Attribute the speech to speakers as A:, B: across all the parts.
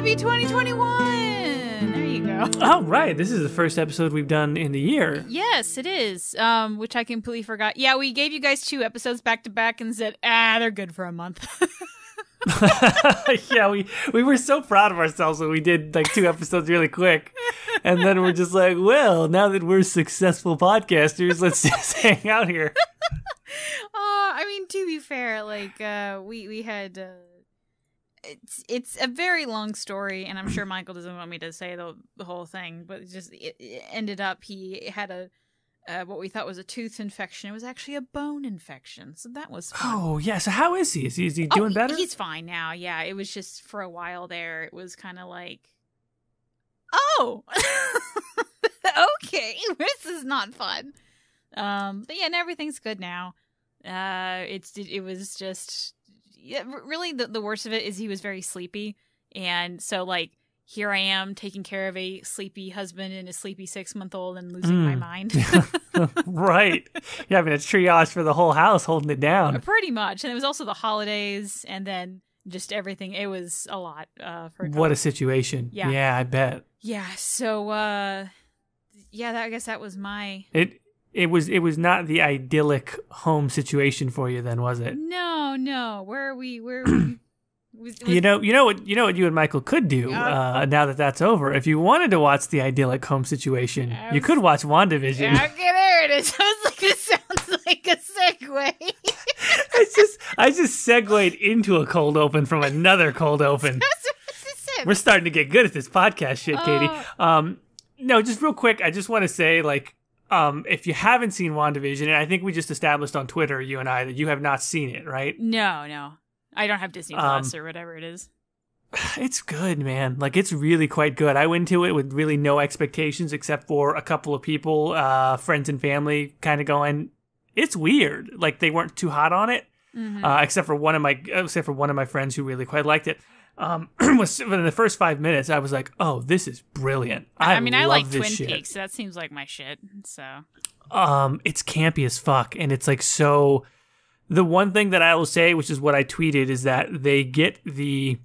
A: Happy 2021! There you go.
B: Oh, right. This is the first episode we've done in the year.
A: Yes, it is. Which I completely forgot. Yeah, we gave you guys 2 episodes back to back and said, they're good for a month.
B: Yeah, we were so proud of ourselves when we did like 2 episodes really quick. And then we're just like, well, now that we're successful podcasters, let's just hang out here.
A: I mean, to be fair, like, we had... It's a very long story, and I'm sure Michael doesn't want me to say the whole thing, but it ended up he had a what we thought was a tooth infection. It was actually a bone infection, so that was fun.
B: Oh, yeah. So how is he? Is he doing better?
A: He's fine now, yeah. It was just for a while there, it was kind of like, okay, this is not fun. But yeah, and everything's good now. It was just... Yeah, really, the worst of it is he was very sleepy, and so like here I am taking care of a sleepy husband and a sleepy 6-month-old and losing my mind.
B: Right. You're having a triage for the whole house, holding it down.
A: Pretty much, and it was also the holidays, and then just everything. It was a lot for.
B: What a situation! Yeah, I bet.
A: Yeah. So, I guess that was my.
B: It was not the idyllic home situation for you then, was it?
A: No. Where are we?
B: You know what you and Michael could do now that that's over. If you wanted to watch the idyllic home situation, you could watch WandaVision.
A: Okay, there it is. I was like, this sounds like a segue.
B: I just segued into a cold open from another cold open. We're starting to get good at this podcast shit, Katie. No, just real quick, I just want to say, like, if you haven't seen WandaVision, and I think we just established on Twitter, you and I, that you have not seen it, right?
A: No. I don't have Disney Plus or whatever it is.
B: It's good, man. Like, it's really quite good. I went to it with really no expectations except for a couple of people, friends and family, kind of going, it's weird. Like, they weren't too hot on it, except for one of my friends who really quite liked it. Was in the first 5 minutes, I was like, "Oh, this is brilliant!" I
A: like
B: Twin
A: Peaks. So that seems like my shit. So,
B: it's campy as fuck, and it's like so. The one thing that I will say, which is what I tweeted, is that they get the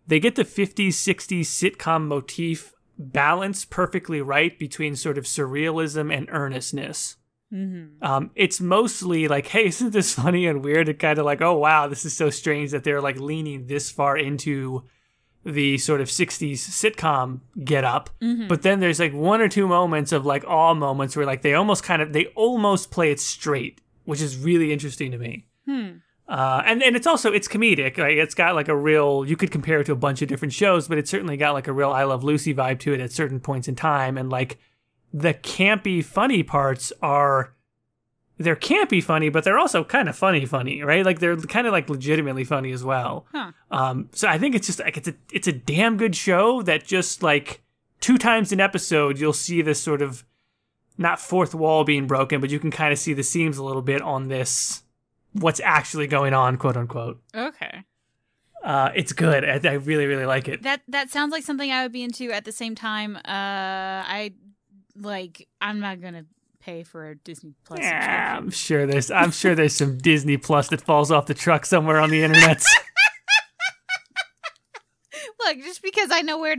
B: 50s, 60s sitcom motif balance perfectly right between sort of surrealism and earnestness. Mm-hmm. It's mostly like, hey, isn't this funny and weird? And kind of like, oh wow, this is so strange that they're like leaning this far into the sort of 60s sitcom get up. Mm-hmm. But then there's like 1 or 2 moments of like awe moments where like they almost play it straight, which is really interesting to me. And it's comedic. Like, it's got like a real, you could compare it to a bunch of different shows, but it's certainly got like a real I Love Lucy vibe to it at certain points in time. And like, the campy, funny parts they're campy funny, but they're also kind of funny, right? Like, they're kind of like legitimately funny as well. So I think it's just like, it's a damn good show that just like 2 times an episode, you'll see this sort of, not fourth wall being broken, but you can kind of see the seams a little bit on this, what's actually going on, quote unquote.
A: Okay.
B: It's good. I really, really like it.
A: That sounds like something I would be into. At the same time, I'm not gonna pay for a Disney Plus subscription.
B: I'm sure there's some Disney Plus that falls off the truck somewhere on the internet.
A: Look, just because I know where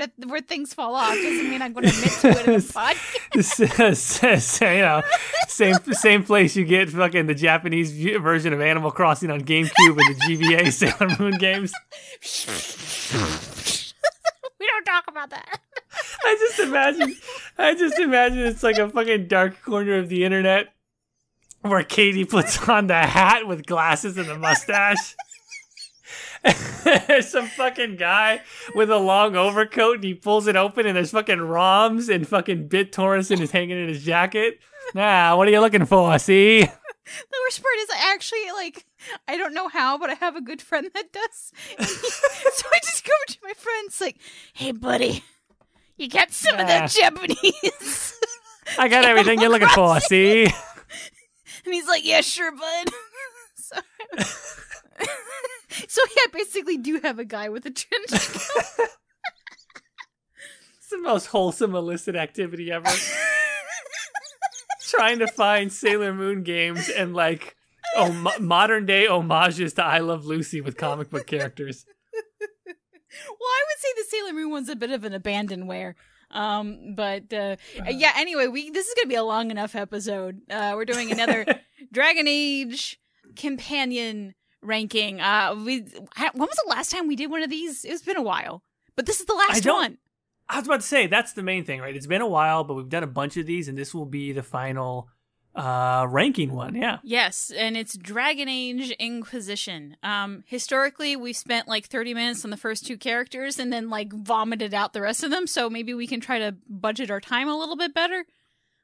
A: things fall off doesn't mean I'm going to admit to it in a podcast.
B: Same place you get fucking the Japanese version of Animal Crossing on GameCube and the GBA Sailor Moon games.
A: We don't talk about that.
B: I just imagine it's like a fucking dark corner of the internet where Katie puts on the hat with glasses and a mustache. There's some fucking guy with a long overcoat and he pulls it open and there's fucking ROMs and fucking BitTorrents and is hanging in his jacket. Nah, what are you looking for, see?
A: The worst part is I don't know how, but I have a good friend that does. So I just go over to my friends like, hey buddy, you got some of that Japanese?
B: I got everything you're looking for, see?
A: And he's like, yeah, sure, bud. So yeah, I basically do have a guy with a trench coat.
B: It's the most wholesome illicit activity ever. Trying to find Sailor Moon games and like modern day homages to I Love Lucy with comic book characters.
A: I would say the Sailor Moon one's a bit of an abandonware. Yeah, anyway, this is going to be a long enough episode. We're doing another Dragon Age companion ranking. When was the last time we did one of these? It's been a while, but this is the last one.
B: I was about to say, that's the main thing, right? It's been a while, but we've done a bunch of these, and this will be the final ranking one, yeah.
A: Yes, and it's Dragon Age Inquisition. Historically, we've spent like 30 minutes on the first two characters and then like vomited out the rest of them, so maybe we can try to budget our time a little bit better.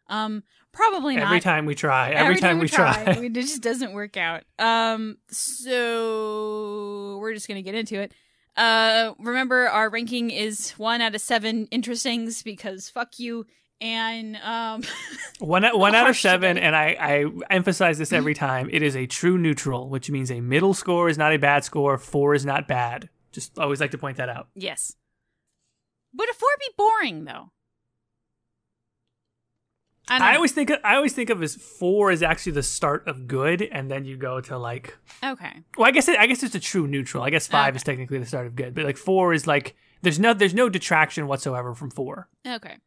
A: Probably not.
B: Every time we try.
A: It just doesn't work out. So we're just going to get into it. Remember, our ranking is 1 out of 7 interestings because fuck you. And
B: one out of 7, and I emphasize this every time. It is a true neutral, which means a middle score is not a bad score. 4 is not bad. Just always like to point that out.
A: Yes. Would a 4 be boring though? I always think of as 4 as actually the start of good, and then you go to like. Okay.
B: Well, I guess it's a true neutral. I guess 5 is technically the start of good, but like 4 is like there's no detraction whatsoever from 4.
A: Okay.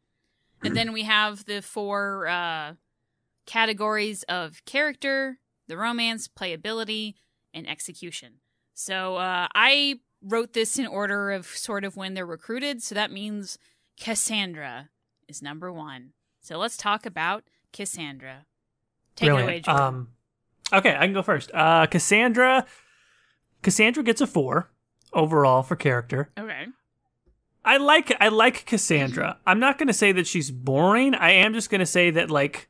A: And then we have the 4 categories of character, the romance, playability, and execution. So I wrote this in order of sort of when they're recruited. So that means Cassandra is number 1. So let's talk about Cassandra. Take it away, Jordan.
B: Okay, I can go first. Cassandra gets a 4 overall for character.
A: Okay.
B: I like Cassandra. I'm not going to say that she's boring. I am just going to say that like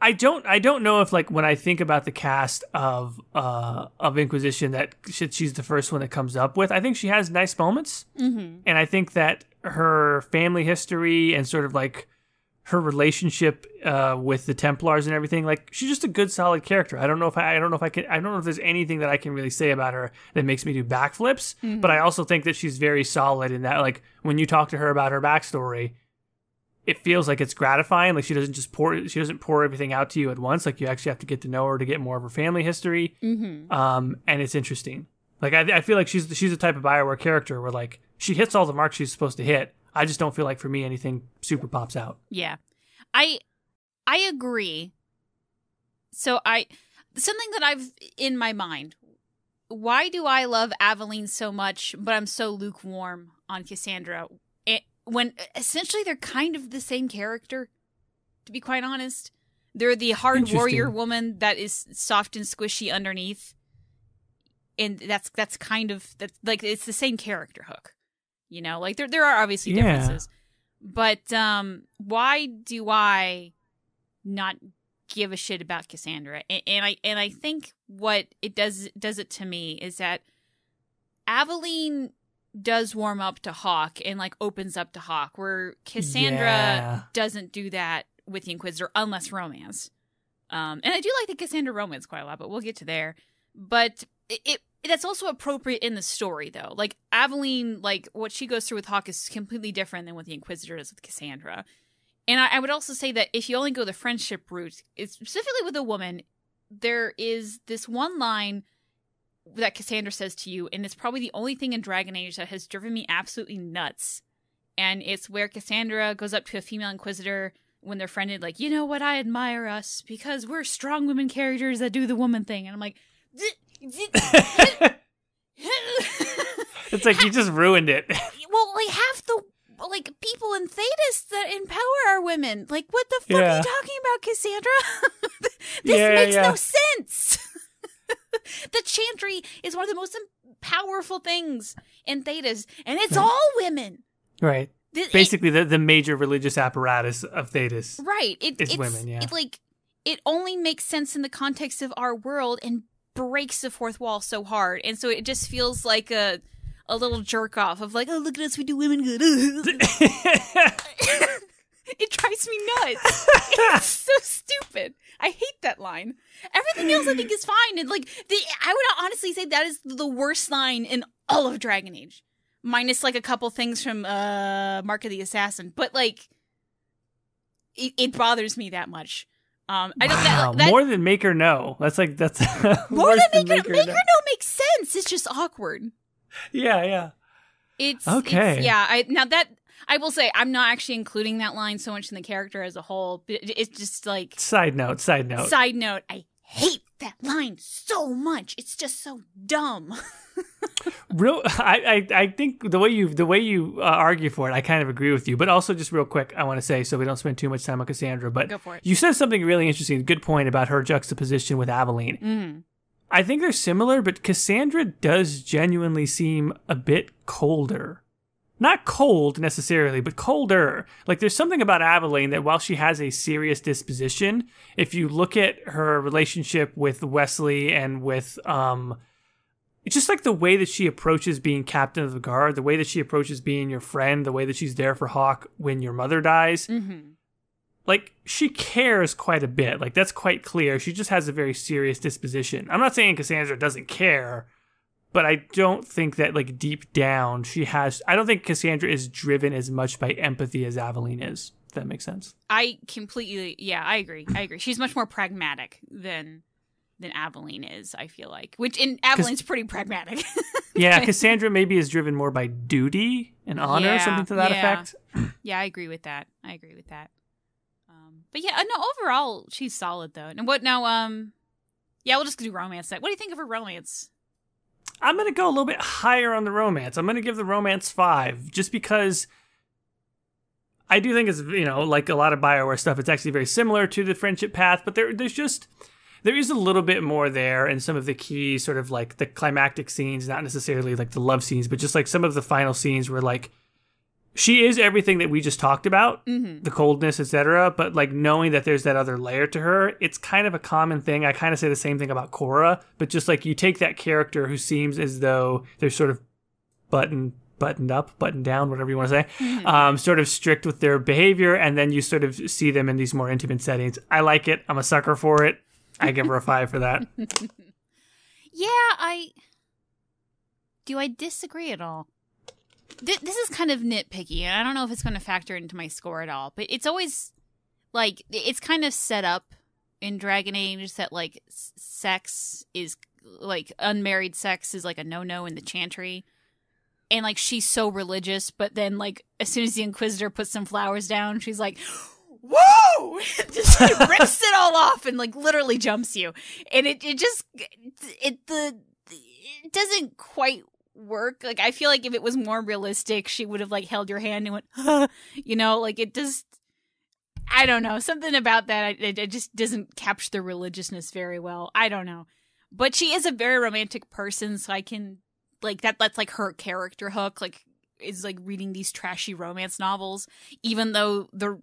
B: I don't know if like when I think about the cast of Inquisition that she's the first one that comes up with. I think she has nice moments.
A: Mm-hmm.
B: And I think that her family history and sort of like her relationship with the Templars and everything, like she's just a good solid character. I don't know if there's anything that I can really say about her that makes me do backflips, but I also think that she's very solid in that like when you talk to her about her backstory, it feels like it's gratifying. Like she doesn't pour everything out to you at once. Like you actually have to get to know her to get more of her family history.
A: Mm-hmm.
B: And it's interesting. Like I feel like she's the type of BioWare character where like she hits all the marks she's supposed to hit. I just don't feel like for me anything super pops out.
A: Yeah. I agree. So something that I've in my mind, why do I love Aveline so much, but I'm so lukewarm on Cassandra? When essentially they're kind of the same character, to be quite honest. They're the hard warrior woman that is soft and squishy underneath. And that's like it's the same character hook. You know, like there are obviously differences, but why do I not give a shit about Cassandra? And I think what it does it to me is that Aveline does warm up to Hawke and like opens up to Hawke, where Cassandra doesn't do that with the Inquisitor unless romance. And I do like the Cassandra romance quite a lot, but we'll get to there. But that's also appropriate in the story, though. Like, Aveline, like, what she goes through with Hawke is completely different than what the Inquisitor does with Cassandra. And I would also say that if you only go the friendship route, specifically with a woman, there is this one line that Cassandra says to you, and it's probably the only thing in Dragon Age that has driven me absolutely nuts. And it's where Cassandra goes up to a female Inquisitor when they're friended, like, you know what, I admire us because we're strong women characters that do the woman thing. And I'm like...
B: It's like you just ruined it.
A: Well, like half the people in Thedas that empower our women. Like, what the fuck are you talking about, Cassandra? This makes no sense. The Chantry is one of the most powerful things in Thedas, and it's all women.
B: Right. Basically, the major religious apparatus of Thedas.
A: Right.
B: It's women. Yeah.
A: It only makes sense in the context of our world and breaks the fourth wall so hard, and so it just feels like a little jerk off of like, oh, look at us, we do women good. It drives me nuts. It's so stupid. I hate that line. Everything else I think is fine, and like I would honestly say that is the worst line in all of Dragon Age, minus like a couple things from Mark of the Assassin, but like it bothers me that much. I don't. That,
B: more than make her know. That's
A: more than make her know makes sense. It's just awkward.
B: Yeah. Okay.
A: Now that I will say, I'm not actually including that line so much in the character as a whole. But it's just like
B: Side note.
A: Side note. I hate that line so much. It's just so dumb.
B: I think the way you argue for it, I kind of agree with you. But also, just real quick, I want to say, so we don't spend too much time on Cassandra, but
A: Go for it.
B: You said something really interesting, good point about her juxtaposition with Aveline.
A: Mm-hmm.
B: I think they're similar, but Cassandra does genuinely seem a bit colder. Not cold necessarily, but colder. Like there's something about Aveline that while she has a serious disposition, if you look at her relationship with Wesley and with just like the way that she approaches being captain of the guard, the way that she approaches being your friend, the way that she's there for Hawk when your mother dies, like she cares quite a bit. Like that's quite clear. She just has a very serious disposition. I'm not saying Cassandra doesn't care, but I don't think that like deep down I don't think Cassandra is driven as much by empathy as Aveline is. If that makes sense.
A: I agree. She's much more pragmatic than Aveline is, I feel like. Which in Aveline's pretty pragmatic.
B: Yeah, Cassandra maybe is driven more by duty and honor, something to that effect.
A: Yeah, I agree with that. But yeah, no, overall she's solid though. And what now? Yeah, we'll just do romance then. What do you think of her romance?
B: I'm going to go a little bit higher on the romance. I'm going to give the romance 5, just because I do think it's, like a lot of BioWare stuff, it's actually very similar to the friendship path, but there is a little bit more there in some of the key sort of like the climactic scenes, not necessarily like the love scenes, but just like some of the final scenes where like she is everything that we just talked about, the coldness, etc. But like knowing that there's that other layer to her, it's kind of a common thing. I kind of say the same thing about Korra, but just like you take that character who seems as though they're sort of buttoned up, buttoned down, whatever you want to say, sort of strict with their behavior, and then you sort of see them in these more intimate settings. I like it. I'm a sucker for it. I give her a 5 for that.
A: Yeah, do I disagree at all? This is kind of nitpicky, and I don't know if it's going to factor into my score at all, but it's always, like, it's kind of set up in Dragon Age that, like, sex is, like, unmarried sex is, like, a no-no in the Chantry. And, like, she's so religious, but then, like, as soon as the Inquisitor puts some flowers down, she's like, whoa! Just rips it all off and, like, literally jumps you. And it doesn't quite work. Like, I feel like if it was more realistic, she would have like held your hand and went, like it just, I don't know, something about that, it just doesn't capture the religiousness very well. I don't know, but she is a very romantic person, so I can like that's like her character hook, like is like reading these trashy romance novels, even though they're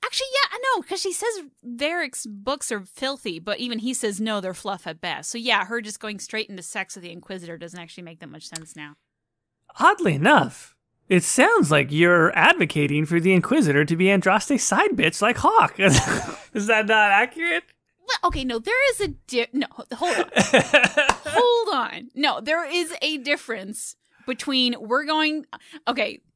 A: actually, yeah, I know, because she says Varric's books are filthy, but even he says no, they're fluff at best. So yeah, her just going straight into sex with the Inquisitor doesn't actually make that much sense now.
B: Oddly enough, it sounds like you're advocating for the Inquisitor to be Andraste's side bitch like Hawk. Is that not accurate?
A: Well, okay, no, there is no, hold on. Hold on. No, there is a difference between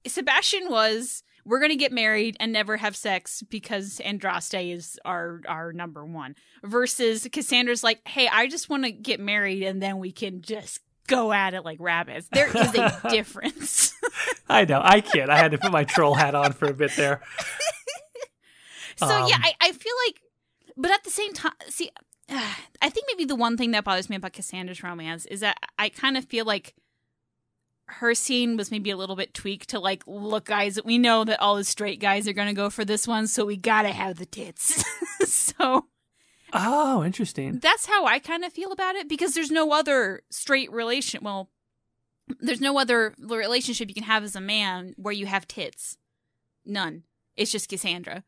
A: Sebastian was, we're going to get married and never have sex because Andraste is our number one. Versus Cassandra's like, hey, I just want to get married and then we can just go at it like rabbits. There is a difference.
B: I know. I can't. I had to put my troll hat on for a bit there.
A: Yeah, I feel like, but at the same time, see, I think maybe the one thing that bothers me about Cassandra's romance is that I kind of feel like her scene was maybe a little bit tweaked to like, look, guys, we know that all the straight guys are going to go for this one, so we got to have the tits. So.
B: Oh, interesting.
A: That's how I kind of feel about it, because there's no other straight relation. Well, there's no other relationship you can have as a man where you have tits. None. It's just Cassandra.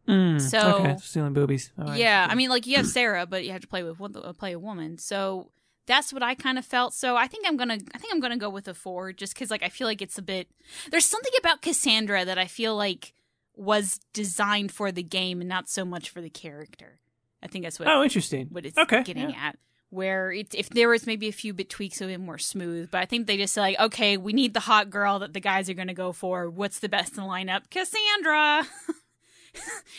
B: Okay, stealing boobies.
A: Right. Yeah, I mean, like, you have Sarah, but you have to play a woman. So that's what I kind of felt. So I think I'm gonna go with a 4, just because like I feel like it's a bit. There's something about Cassandra that I feel like was designed for the game and not so much for the character. I think that's what.
B: Oh, interesting.
A: What it's getting at. Where if there was maybe a few bit tweaks, it would be more smooth. But I think they just say like, okay, we need the hot girl that the guys are going to go for. What's the best in the lineup? Cassandra.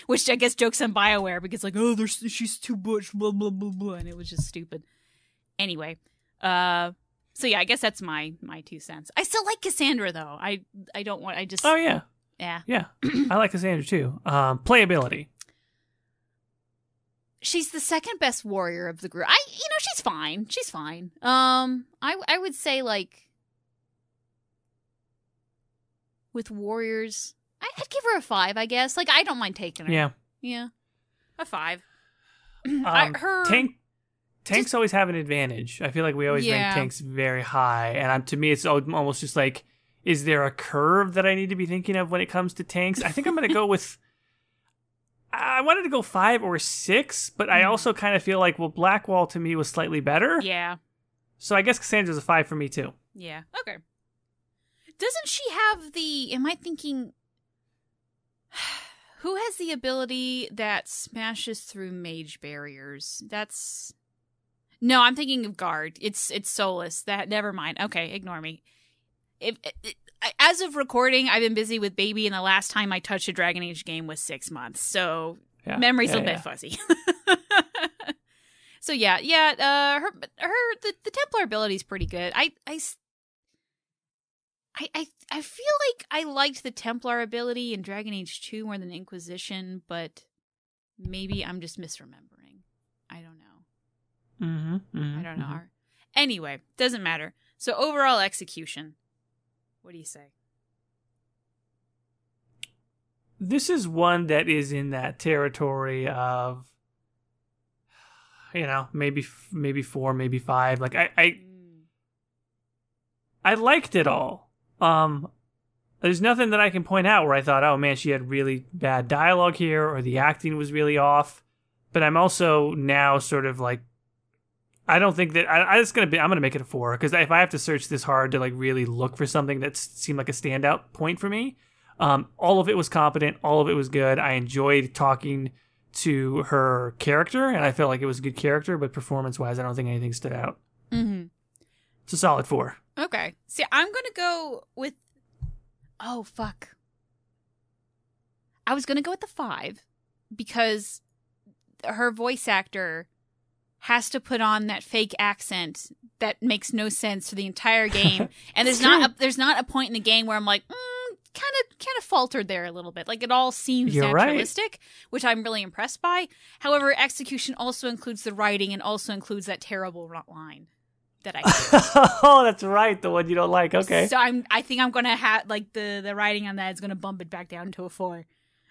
A: Which I guess jokes on BioWare, because like, oh, she's too butch, blah blah blah blah, and it was just stupid. Anyway, so So yeah, I guess that's my 2 cents. I still like Cassandra though. I don't want. I just.
B: Oh yeah.
A: Yeah.
B: Yeah. I like Cassandra too. Playability.
A: She's the second best warrior of the group. She's fine. She's fine. I would say like with warriors, I'd give her a 5. I guess. Like I don't mind taking her.
B: Yeah.
A: Yeah. A 5.
B: Tanks always have an advantage. I feel like we always rank tanks very high, and to me, it's almost just like, is there a curve that I need to be thinking of when it comes to tanks? I think I'm going to go with. I wanted to go 5 or 6, but I also kind of feel like, well, Blackwall to me was slightly better.
A: Yeah.
B: So I guess Cassandra's a 5 for me too.
A: Yeah. Okay. Doesn't she have the? Am I thinking? Who has the ability that smashes through mage barriers? No, I'm thinking of Guard. It's Solus. Never mind. Okay, ignore me. As of recording, I've been busy with baby, and the last time I touched a Dragon Age game was 6 months, so memory's a bit fuzzy. So the Templar ability is pretty good. I feel like I liked the Templar ability in Dragon Age 2 more than Inquisition, but maybe I'm just misremembering. I don't know. I don't know. Anyway, doesn't matter. So overall execution. What do you say?
B: This is one that is in that territory of, maybe 4, maybe 5. Like I liked it all. There's nothing that I can point out where I thought, oh man, she had really bad dialogue here, or the acting was really off. But I'm also now sort of like, I don't think that I'm going to make it a 4, because if I have to search this hard to like really look for something that seemed like a standout point for me, all of it was competent. All of it was good. I enjoyed talking to her character, and I felt like it was a good character, but performance wise, I don't think anything stood out. It's a solid 4.
A: Okay. See, I'm going to go with, oh, fuck. I was going to go with the 5 because her voice actor has to put on that fake accent that makes no sense for the entire game, and there's not a point in the game where I'm like, kind of faltered there a little bit. Like it all seems naturalistic, which I'm really impressed by. However, execution also includes the writing and also includes that terrible line that I
B: oh, that's right, the one you don't like. Okay,
A: so I think I'm gonna have like the writing on that is gonna bump it back down to a 4.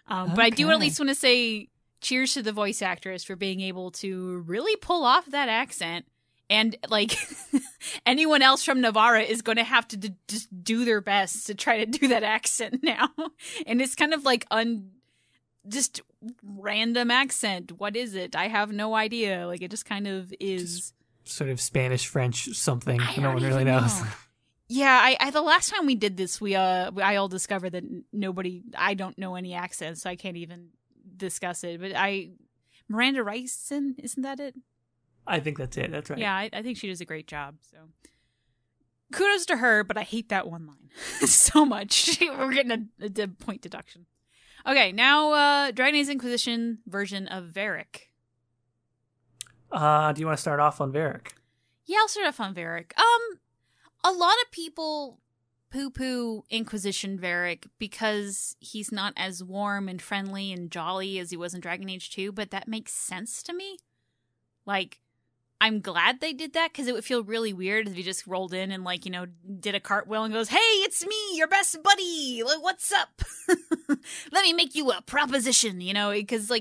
A: But I do at least want to say cheers to the voice actress for being able to really pull off that accent. And like anyone else from Navarra is going to have to just do their best to try to do that accent now. And it's kind of like just random accent. What is it? I have no idea. Like it just kind of is
B: just sort of Spanish, French, something. No one really knows.
A: Yeah, I the last time we did this, I all discovered that I don't know any accents, so I can't even discuss it. But Miranda Rison, isn't that it?
B: I think that's it. That's right.
A: Yeah, I think she does a great job. So kudos to her, but I hate that one line so much. We're getting a point deduction. Okay, now Dragon Age Inquisition version of Varric.
B: Do you want to start off on Varric?
A: Yeah, I'll start off on Varric. A lot of people poo-poo Inquisition Varric because he's not as warm and friendly and jolly as he was in Dragon Age 2, but that makes sense to me. Like, I'm glad they did that because it would feel really weird if he just rolled in and did a cartwheel and goes, "Hey, it's me, your best buddy. Like, what's up? Let me make you a proposition," because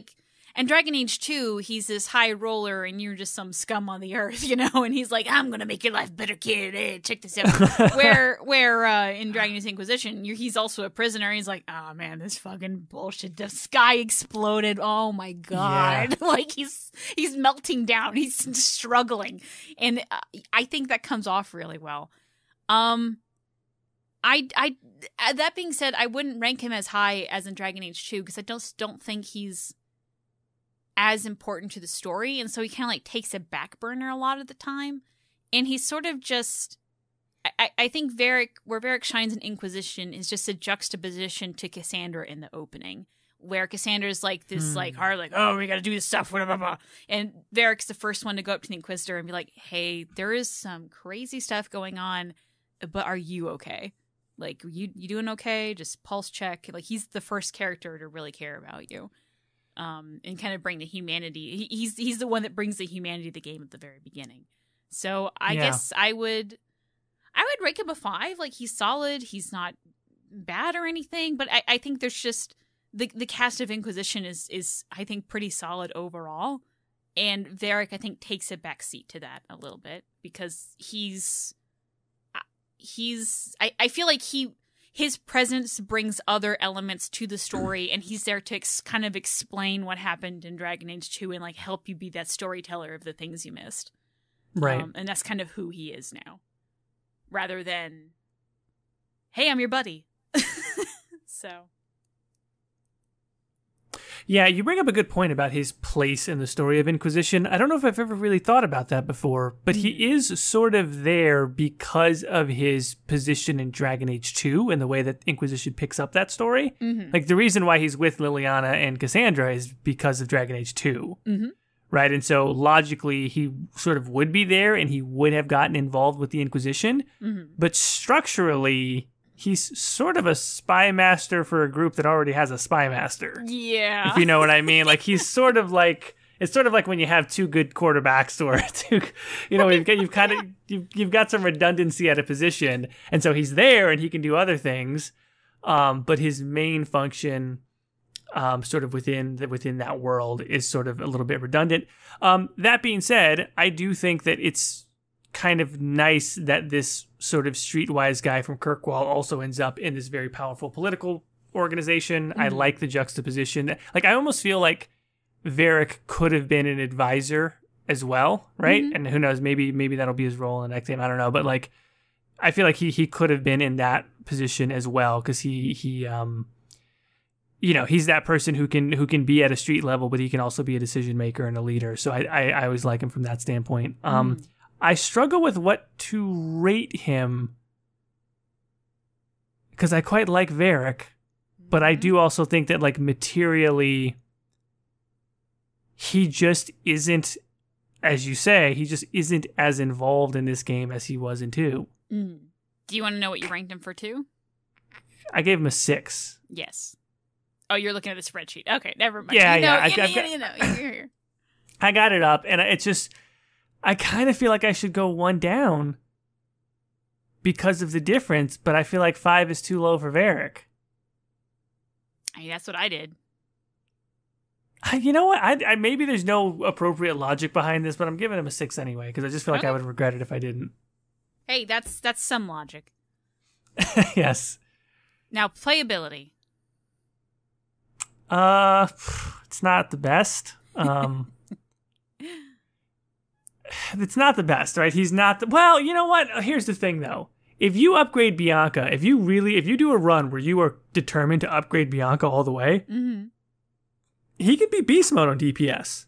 A: and Dragon Age 2, he's this high roller and you're just some scum on the earth, and he's like, "I'm going to make your life better, kid. Hey, check this out." where in Dragon Age Inquisition, he's also a prisoner. He's like, "Oh man, this fucking bullshit. The sky exploded. Oh my God." Yeah. Like he's melting down. He's struggling. And I think that comes off really well. That being said, I wouldn't rank him as high as in Dragon Age 2 because I don't think he's as important to the story, and so he kind of takes a back burner a lot of the time, and he's sort of just I think where Varric shines in Inquisition is just a juxtaposition to Cassandra in the opening, where Cassandra's like this like hard like, oh, we gotta do this stuff, blah, blah, blah. And Varric's the first one to go up to the Inquisitor and be like, hey, there is some crazy stuff going on, but are you okay? Like, you doing okay? Just pulse check. Like, he's the first character to really care about you. And kind of bring the humanity. He's the one that brings the humanity to the game at the very beginning. So I guess I would rate him a 5. Like, he's solid. He's not bad or anything, but I think there's just the cast of Inquisition is I think pretty solid overall, and Varric I think takes a back seat to that a little bit because I feel like his presence brings other elements to the story, and he's there to kind of explain what happened in Dragon Age 2 and like help you be that storyteller of the things you missed,
B: right?
A: And that's kind of who he is now, rather than, hey, I'm your buddy. So.
B: Yeah, you bring up a good point about his place in the story of Inquisition. I don't know if I've ever really thought about that before, but he is sort of there because of his position in Dragon Age 2 and the way that Inquisition picks up that story. Mm-hmm. Like, the reason why he's with Liliana and Cassandra is because of Dragon Age 2. Mm-hmm. Right? And so, logically, he sort of would be there and he would have gotten involved with the Inquisition. Mm-hmm. But structurally, he's sort of a spy master for a group that already has a spy master.
A: Yeah.
B: If you know what I mean. Like, he's sort of like, it's sort of like when you have two good quarterbacks or two, you know, you've got some redundancy at a position. And so he's there and he can do other things. But his main function, sort of within that world is sort of a little bit redundant. That being said, I do think that it's kind of nice that this sort of streetwise guy from Kirkwall also ends up in this very powerful political organization. Mm-hmm. I like the juxtaposition. Like, I almost feel like Varric could have been an advisor as well, right? Mm-hmm. And who knows, maybe that'll be his role in the next game. I don't know, but like, I feel like he could have been in that position as well because he you know, he's that person who can be at a street level, but he can also be a decision maker and a leader. So I always like him from that standpoint. I struggle with what to rate him because I quite like Varric, but I do also think that, like, materially, he just isn't, as you say, he just isn't as involved in this game as he was in 2.
A: Mm. Do you want to know what you ranked him for 2?
B: I gave him a 6.
A: Yes. Oh, you're looking at the spreadsheet. Okay, never mind.
B: Yeah,
A: you know, you're here.
B: I got it up, and it's just, I kind of feel like I should go 1 down because of the difference, but I feel like 5 is too low for Varric.
A: I mean, that's what I did.
B: You know what? I maybe there's no appropriate logic behind this, but I'm giving him a 6 anyway because I just feel like I would regret it if I didn't.
A: Hey, that's some logic.
B: Yes.
A: Now, playability.
B: It's not the best. It's not the best, right? He's not well, you know what? Here's the thing though. If you upgrade Bianca, if you do a run where you are determined to upgrade Bianca all the way, mm-hmm. he could be beast mode on DPS.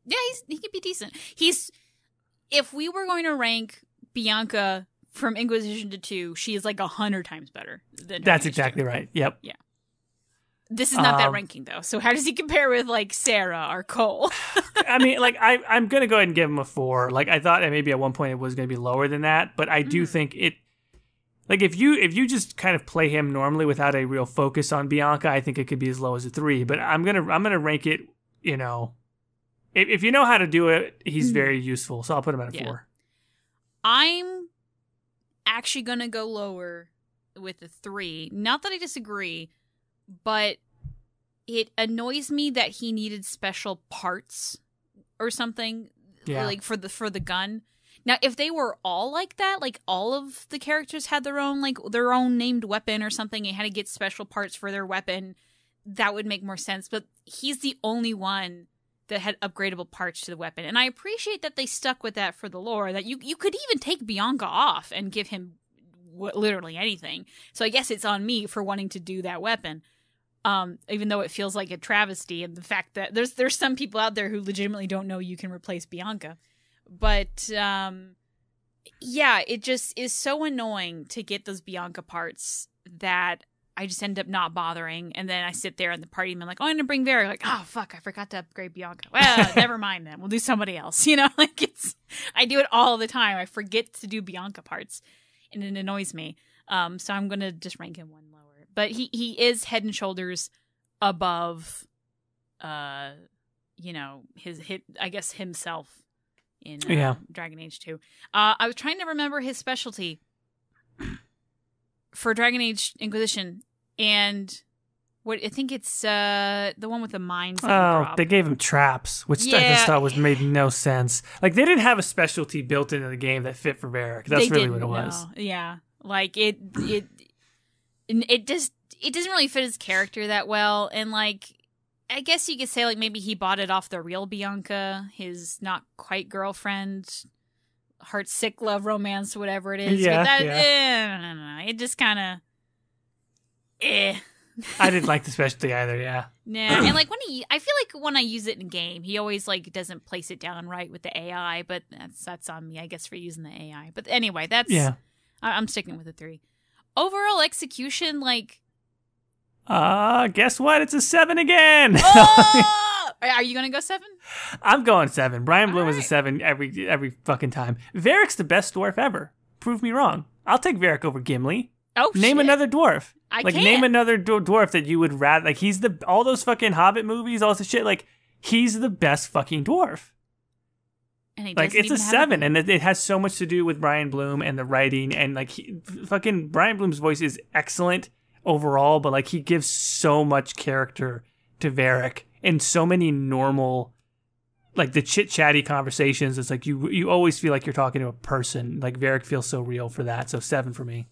A: Yeah, he could be decent. If we were going to rank Bianca from Inquisition to 2, she is like 100 times better than
B: That's exactly right. Yep.
A: Yeah. This is not that ranking, though. So how does he compare with, like, Sarah or Cole?
B: I mean, like, I'm going to go ahead and give him a 4. Like, I thought that maybe at one point it was going to be lower than that, but I do think it... Like, if you just kind of play him normally without a real focus on Bianca, I think it could be as low as a 3. But I'm gonna rank it, you know... If you know how to do it, he's very useful. So I'll put him at a 4.
A: I'm actually going to go lower with a 3. Not that I disagree, but it annoys me that he needed special parts or something, like for the gun. Now, if they were all like that, like all of the characters had their own named weapon or something, and had to get special parts for their weapon, that would make more sense. But he's the only one that had upgradable parts to the weapon, and I appreciate that they stuck with that for the lore. That you could even take Bianca off and give him literally anything. So I guess it's on me for wanting to do that weapon. Even though it feels like a travesty, and the fact that there's some people out there who legitimately don't know you can replace Bianca. But, it just is so annoying to get those Bianca parts that I just end up not bothering. And then I sit there in the party and I'm like, oh, I'm going to bring Varric. Like, oh, fuck, I forgot to upgrade Bianca. Well, never mind then. We'll do somebody else. You know, like I do it all the time. I forget to do Bianca parts and it annoys me. So I'm going to just rank him one lower. But he is head and shoulders above, you know, I guess himself in Dragon Age 2. I was trying to remember his specialty for Dragon Age Inquisition, and what I think it's the one with the mines.
B: They gave him traps, which I just thought made no sense. Like they didn't have a specialty built into the game that fit for Varric. That's really what it was.
A: Yeah, like it doesn't really fit his character that well, and like I guess you could say like maybe he bought it off the real Bianca, his not quite girlfriend. Heart sick love romance, whatever it is.
B: Yeah,
A: but that, no. It just kind of,
B: I didn't like the specialty either. Yeah.
A: Nah, and like I feel like when I use it in game, he always like doesn't place it down right with the AI. But that's on me, I guess, for using the AI. But anyway, I'm sticking with the 3. Overall execution, like.
B: Guess what? It's a 7 again.
A: Oh! Are you going to go 7?
B: I'm going 7. Brian Bloom is a 7 every fucking time. Varric's the best dwarf ever. Prove me wrong. I'll take Varric over Gimli.
A: Oh,
B: Name another dwarf.
A: I can't.
B: Name another dwarf that you would rather. Like, he's all those fucking Hobbit movies, all this shit. Like, he's the best fucking dwarf.
A: And he
B: like, it's a 7, and it has so much to do with Brian Bloom and the writing. And, like, fucking Brian Bloom's voice is excellent overall, but, like, he gives so much character to Varric. And so many normal, like the chit-chatty conversations, it's like you always feel like you're talking to a person. Like Varric feels so real for that. So 7 for me.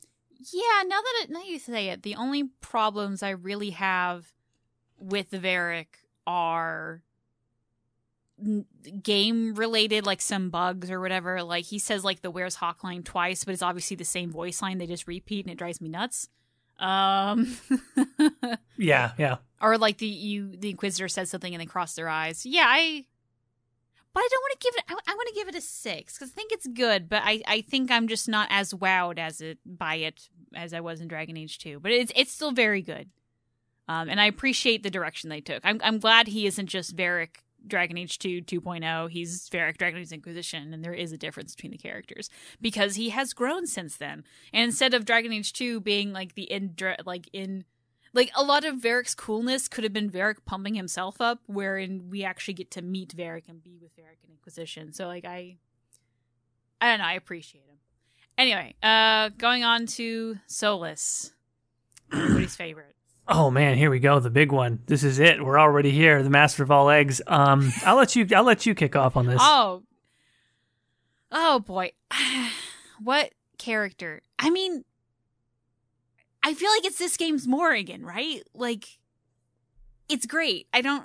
A: Yeah, now you say it, the only problems I really have with Varric are game-related, like some bugs or whatever. Like he says like the "Where's Hawk" line twice, but it's obviously the same voice line. They just repeat, and it drives me nuts.
B: Yeah.
A: Or like the Inquisitor says something and they cross their eyes. Yeah, but I don't want to give it. I want to give it a 6 because I think it's good. But I think I'm just not as wowed by it as I was in Dragon Age 2. But it's still very good. And I appreciate the direction they took. I'm glad he isn't just Varric Dragon Age 2 2.0. He's Varric Dragon Age Inquisition, and there is a difference between the characters because he has grown since then. And instead of Dragon Age 2 being like like a lot of Varric's coolness could have been Varric pumping himself up, wherein we actually get to meet Varric and be with Varric in Inquisition. So like I don't know, I appreciate him. Anyway, going on to Solas. Everybody's favorite.
B: Oh man, here we go, the big one. This is it. We're already here, the master of all eggs. I'll let you kick off on this.
A: Oh boy. What character? I mean, I feel like it's this game's Morrigan, right? Like, it's great. I know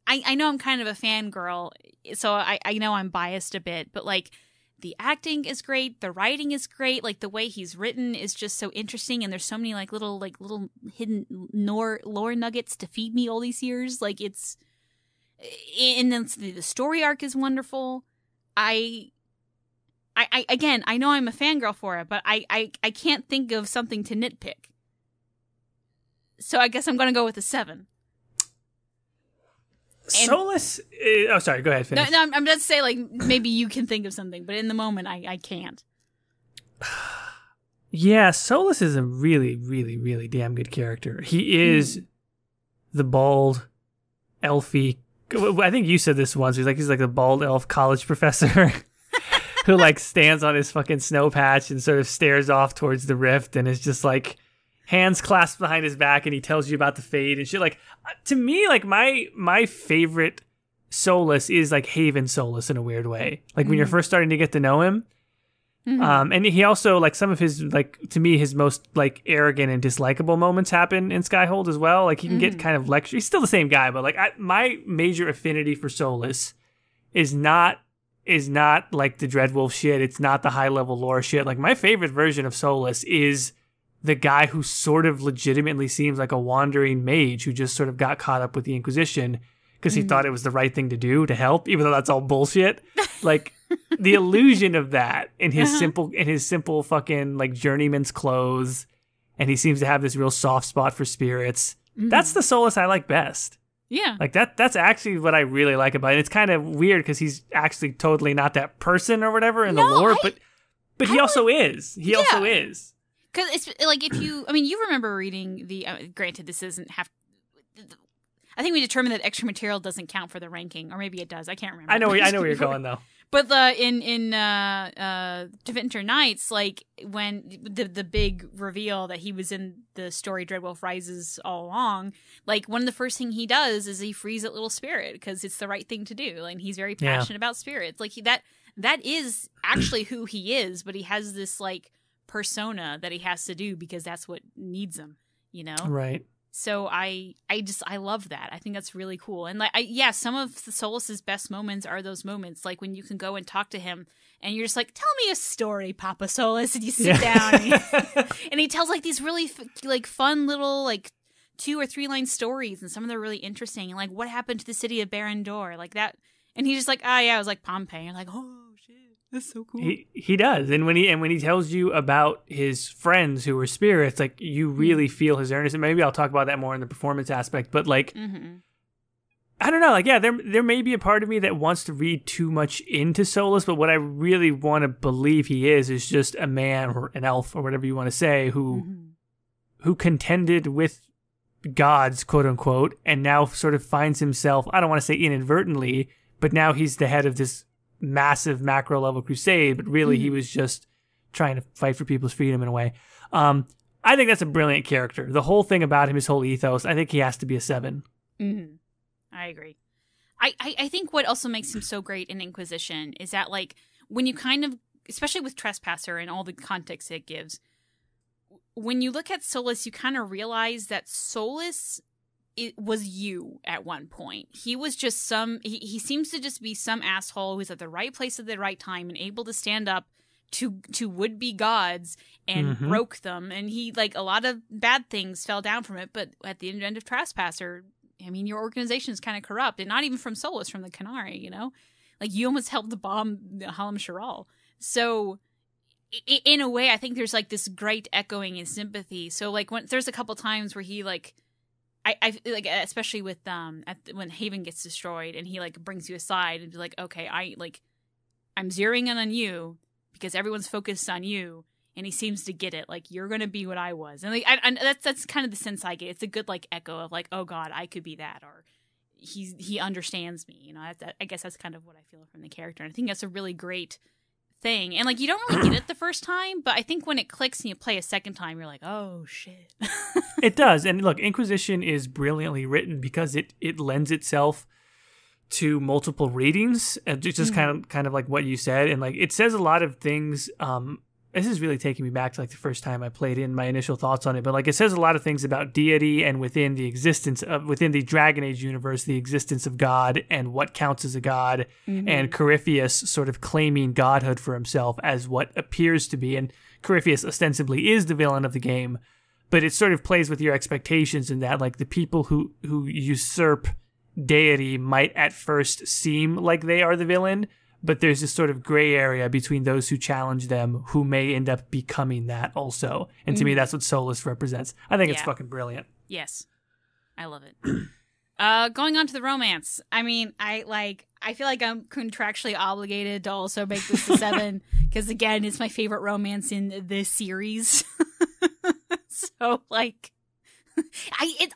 A: I'm kind of a fangirl, so I know I'm biased a bit, but like, the acting is great, the writing is great, like the way he's written is just so interesting, and there's so many little hidden lore nuggets to feed me all these years. Like and then the story arc is wonderful. I again, I know I'm a fangirl for it, but I can't think of something to nitpick. So I guess I'm going to go with a 7.
B: Solas. Sorry. Go ahead. Finish.
A: No, I'm just saying, like, maybe you can think of something, but in the moment, I can't.
B: Yeah, Solas is a really, really, really damn good character. He is the bald, elfy. I think you said this once. He's like the bald elf college professor who like stands on his fucking snow patch and sort of stares off towards the rift and is just like hands clasped behind his back, and he tells you about the fate and shit. Like, to me, like my favorite Solas is like Haven Solas in a weird way. Like when you're first starting to get to know him. And he also, like, some of his, like, to me, his most like arrogant and dislikable moments happen in Skyhold as well. Like he can get kind of lecture. He's still the same guy, but like my major affinity for Solas is not like the Dreadwolf shit. It's not the high level lore shit. Like my favorite version of Solas is the guy who sort of legitimately seems like a wandering mage who just sort of got caught up with the Inquisition because he thought it was the right thing to do to help, even though that's all bullshit. Like the illusion of that in his simple fucking like journeyman's clothes and he seems to have this real soft spot for spirits.
A: Mhm.
B: That's the Solas I like best.
A: Yeah.
B: Like that's actually what I really like about it. It's kind of weird because he's actually totally not that person or whatever in the lore, but he also is. He also is.
A: Because it's like if you, I mean, you remember reading the. Granted, this isn't have. I think we determined that extra material doesn't count for the ranking, or maybe it does. I can't remember.
B: I know where you're going though.
A: But in Devinter Nights, like when the big reveal that he was in the story Dreadwolf Rises all along, like one of the first thing he does is he frees that little spirit because it's the right thing to do. Like he's very passionate about spirits. Like that is actually who he is, but he has this like persona that he has to do because that's what needs him, you know?
B: Right.
A: So I love that. I think that's really cool. And like, some of the Solas's best moments are those moments like when you can go and talk to him and you're just like, tell me a story, Papa Solas. And you sit down and he tells like these really like fun little like 2 or 3 line stories. And some of them are really interesting. And like what happened to the city of Barandor, like that. And he's just like, oh yeah, it was like Pompeii. And you're like, oh shit. That's so cool.
B: He does, and when he tells you about his friends who were spirits, like you really feel his earnestness. And maybe I'll talk about that more in the performance aspect. But like, I don't know, like there may be a part of me that wants to read too much into Solas, but what I really want to believe he is just a man or an elf or whatever you want to say who contended with gods, quote unquote, and now sort of finds himself. I don't want to say inadvertently, but now he's the head of this massive macro level crusade, but really he was just trying to fight for people's freedom in a way. I think that's a brilliant character. The whole thing about him, his whole ethos, I think he has to be a 7.
A: I agree. I think what also makes him so great in Inquisition is that like when you kind of, especially with Trespasser and all the context it gives, when you look at Solas, you kind of realize that Solas it was you at one point. He was just he seems to just be some asshole who's at the right place at the right time and able to stand up to would-be gods and broke them. And he, like, a lot of bad things fell down from it, but at the end of Trespasser, I mean, your organization is kind of corrupt, and not even from Solas, from the Qunari, you know? Like, you almost helped bomb Halam Sharal. So in a way, I think there's, like, this great echoing and sympathy. So, like, there's a couple times where he, like, I like, especially with when Haven gets destroyed and he like brings you aside and be like, okay, I'm zeroing in on you because everyone's focused on you, and he seems to get it. Like, you're gonna be what I was, and like that's kind of the sense I get. It's a good like echo of like, oh God, I could be that, or he understands me. You know, I guess that's kind of what I feel from the character, and I think that's a really great thing. And like, you don't really get it the first time, but I think when it clicks and you play a second time, you're like, oh shit.
B: It does. And look, Inquisition is brilliantly written because it lends itself to multiple readings, and just kind of like what you said, and like it says a lot of things. This is really taking me back to like the first time I played in, my initial thoughts on it, but like it says a lot of things about deity and within the Dragon Age universe, the existence of God and what counts as a god, and Corypheus sort of claiming godhood for himself as what appears to be, and Corypheus ostensibly is the villain of the game, but it sort of plays with your expectations in that like the people who usurp deity might at first seem like they are the villain, but there's this sort of gray area between those who challenge them who may end up becoming that also. And to me, that's what Solas represents. I think it's fucking brilliant.
A: Yes. I love it. Going on to the romance. I mean, I feel like I'm contractually obligated to also make this a 7 because, again, it's my favorite romance in this series. So, like,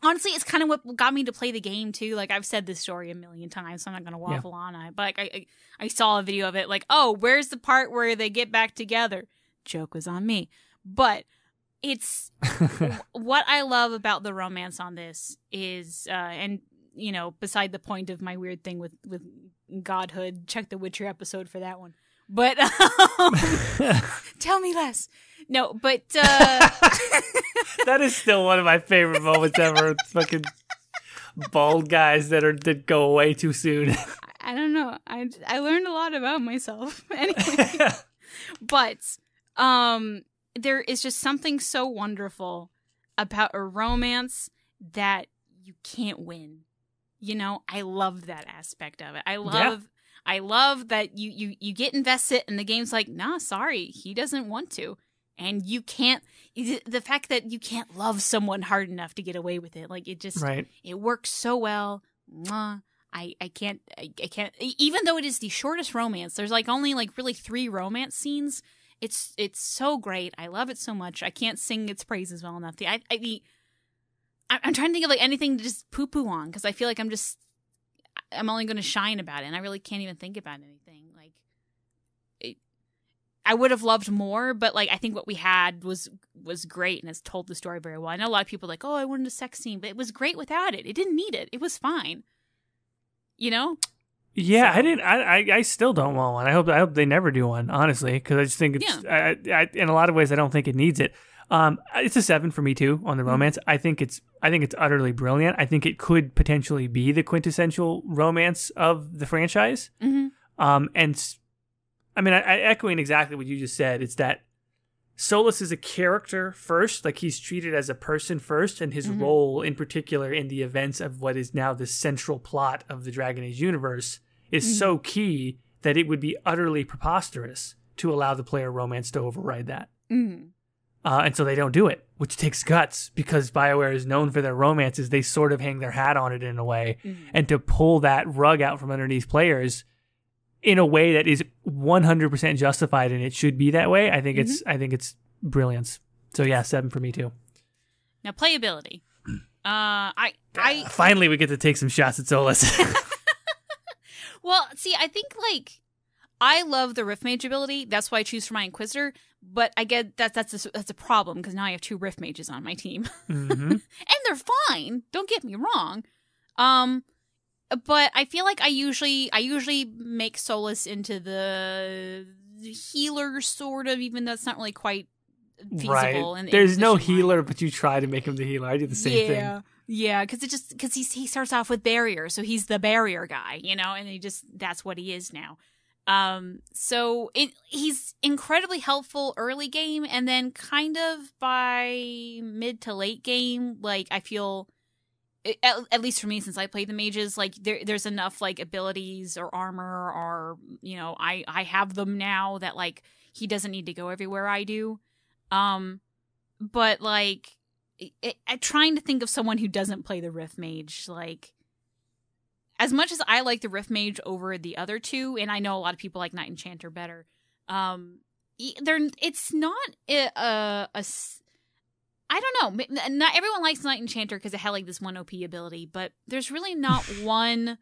A: honestly, it's kind of what got me to play the game too. Like, I've said this story a million times, so I'm not going to waffle on it. But like, I saw a video of it. Like, oh, where's the part where they get back together? Joke was on me. But it's what I love about the romance on this is, and you know, beside the point of my weird thing with godhood, check the Witcher episode for that one. But tell me less. No, but
B: that is still one of my favorite moments ever. It's fucking bald guys that go away too soon.
A: I don't know. I learned a lot about myself. Anyway. But there is just something so wonderful about a romance that you can't win. You know, I love that aspect of it. I love that you get invested and the game's like, nah, sorry, he doesn't want to. and you can't. The fact that you can't love someone hard enough to get away with it, like it just it works so well. Mwah. I can't. Even though it is the shortest romance, there's like only like really 3 romance scenes. It's so great. I love it so much. I can't sing its praises well enough. I'm trying to think of like anything to just poo poo on, because I feel like I'm only going to shine about it, and I really can't even think about anything. Like, I would have loved more, but like I think what we had was great, and it's told the story very well. I know a lot of people are like, oh, I wanted a sex scene, but it was great without it. It didn't need it. It was fine. You know?
B: Yeah, so. I still don't want one. I hope they never do one, honestly, because I just think it's in a lot of ways I don't think it needs it. It's a 7 for me too on the romance. I think it's utterly brilliant. I think it could potentially be the quintessential romance of the franchise. And I mean, I echoing exactly what you just said. It's that Solas is a character first, like he's treated as a person first, and his role in particular in the events of what is now the central plot of the Dragon Age universe is so key that it would be utterly preposterous to allow the player romance to override that. And so they don't do it, which takes guts, because BioWare is known for their romances. They sort of hang their hat on it in a way. And to pull that rug out from underneath players in a way that is 100% justified, and it should be that way, I think it's brilliance. So yeah, 7 for me too.
A: Now playability.
B: Finally we get to take some shots at Solas.
A: Well, see, I think like I love the Rift Mage ability. That's why I choose for my Inquisitor. But I get that's a problem, because now I have 2 Rift Mages on my team, and they're fine. Don't get me wrong. But I feel like I usually make Solas into the healer, sort of, even though it's not really quite feasible.
B: Right. There's no healer, but you try to make him the healer. I do the same thing.
A: Yeah, because he starts off with barrier, so he's the barrier guy, you know, and that's what he is now. So he's incredibly helpful early game, and then kind of by mid to late game, like I feel, at least for me, since I played the mages, like there's enough like abilities or armor, or you know, I have them now that like he doesn't need to go everywhere I do. But like I'm trying to think of someone who doesn't play the Rift Mage, like. As much as I like the Rift Mage over the other 2, and I know a lot of people like Knight Enchanter better, it's not I don't know. Not everyone likes Knight Enchanter because it had like this 1 OP ability, but there's really not one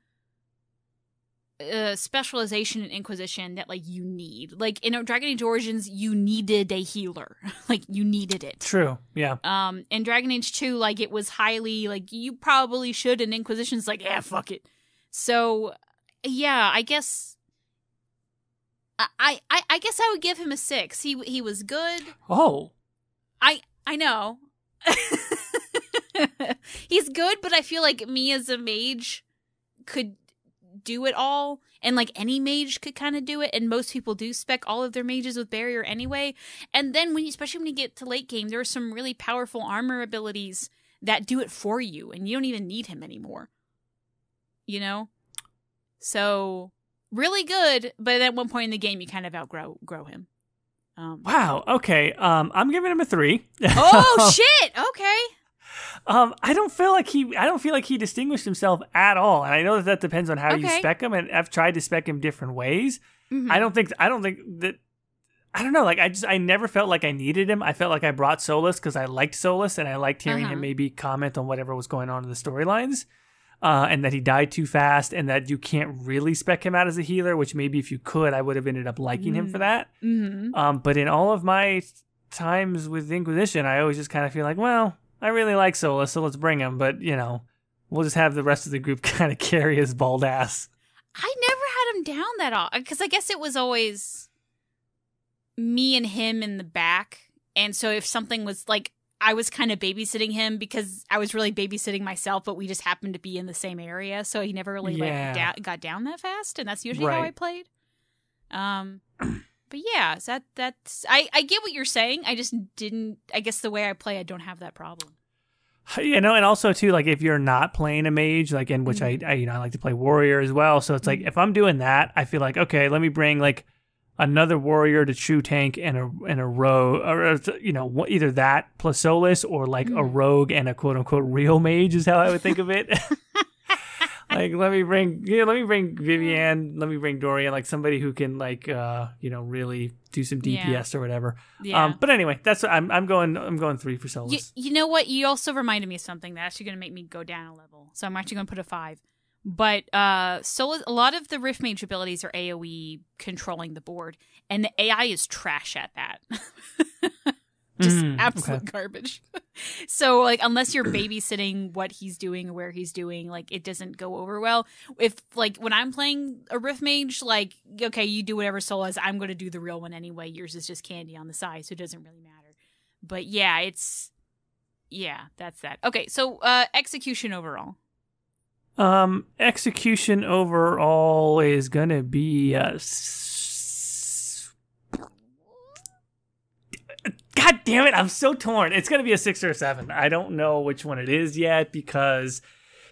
A: specialization in Inquisition that like you need. Like in Dragon Age Origins, you needed a healer. Like you needed it.
B: True. Yeah.
A: In Dragon Age 2, like it was highly like you probably should, and Inquisition's like, yeah, fuck it. So, yeah, I guess I guess I would give him a 6. He was good.
B: Oh,
A: I know. He's good, but I feel like me as a mage could do it all, and like any mage could kind of do it, and most people do spec all of their mages with barrier anyway. And then especially when you get to late game, there are some really powerful armor abilities that do it for you, and you don't even need him anymore. You know? So, really good, but at one point in the game, you kind of outgrow him.
B: Wow, okay. I'm giving him a 3.
A: Oh, shit! Okay.
B: I don't feel like he distinguished himself at all, and I know that depends on how you spec him, and I've tried to spec him different ways. I don't think that. I don't know. Like I never felt like I needed him. I felt like I brought Solas because I liked Solas, and I liked hearing him maybe comment on whatever was going on in the storylines. And that he died too fast, and that you can't really spec him out as a healer, which maybe if you could, I would have ended up liking him for that. But in all of my times with Inquisition, I always just kind of feel like, well, I really like Solas, so let's bring him. But, you know, we'll just have the rest of the group kind of carry his bald ass.
A: I never had him down that often, because I guess it was always me and him in the back. And so if something was like, I was kind of babysitting him because I was really babysitting myself, but we just happened to be in the same area, so he never really got down that fast, and that's usually how I played. But yeah, so that's I get what you're saying. I just didn't. I guess the way I play, I don't have that problem.
B: You know, and also too, like if you're not playing a mage, like in which I like to play warrior as well. So it's like if I'm doing that, I feel like okay, let me bring like another warrior to true tank and a rogue, or either that plus Solus, or like a rogue and a quote unquote real mage is how I would think of it. Like let me bring Vivienne, let me bring Dorian, like somebody who can like really do some DPS or whatever.
A: Yeah.
B: But anyway, that's I'm going 3 for Solus.
A: You know what? You also reminded me of something that's actually going to make me go down a level. So I'm actually going to put a 5. But Solus, a lot of the Rift Mage abilities are AoE controlling the board, and the AI is trash at that. Just absolute garbage. So, like, unless you're babysitting what he's doing or where he's doing, like, it doesn't go over well. If, like, when I'm playing a Rift Mage, like, okay, you do whatever Solas, I'm going to do the real one anyway. Yours is just candy on the side, so it doesn't really matter. But, yeah, that's that. Okay, so, execution overall.
B: Execution overall is going to be God damn it, I'm so torn. It's going to be a 6 or a 7. I don't know which one it is yet because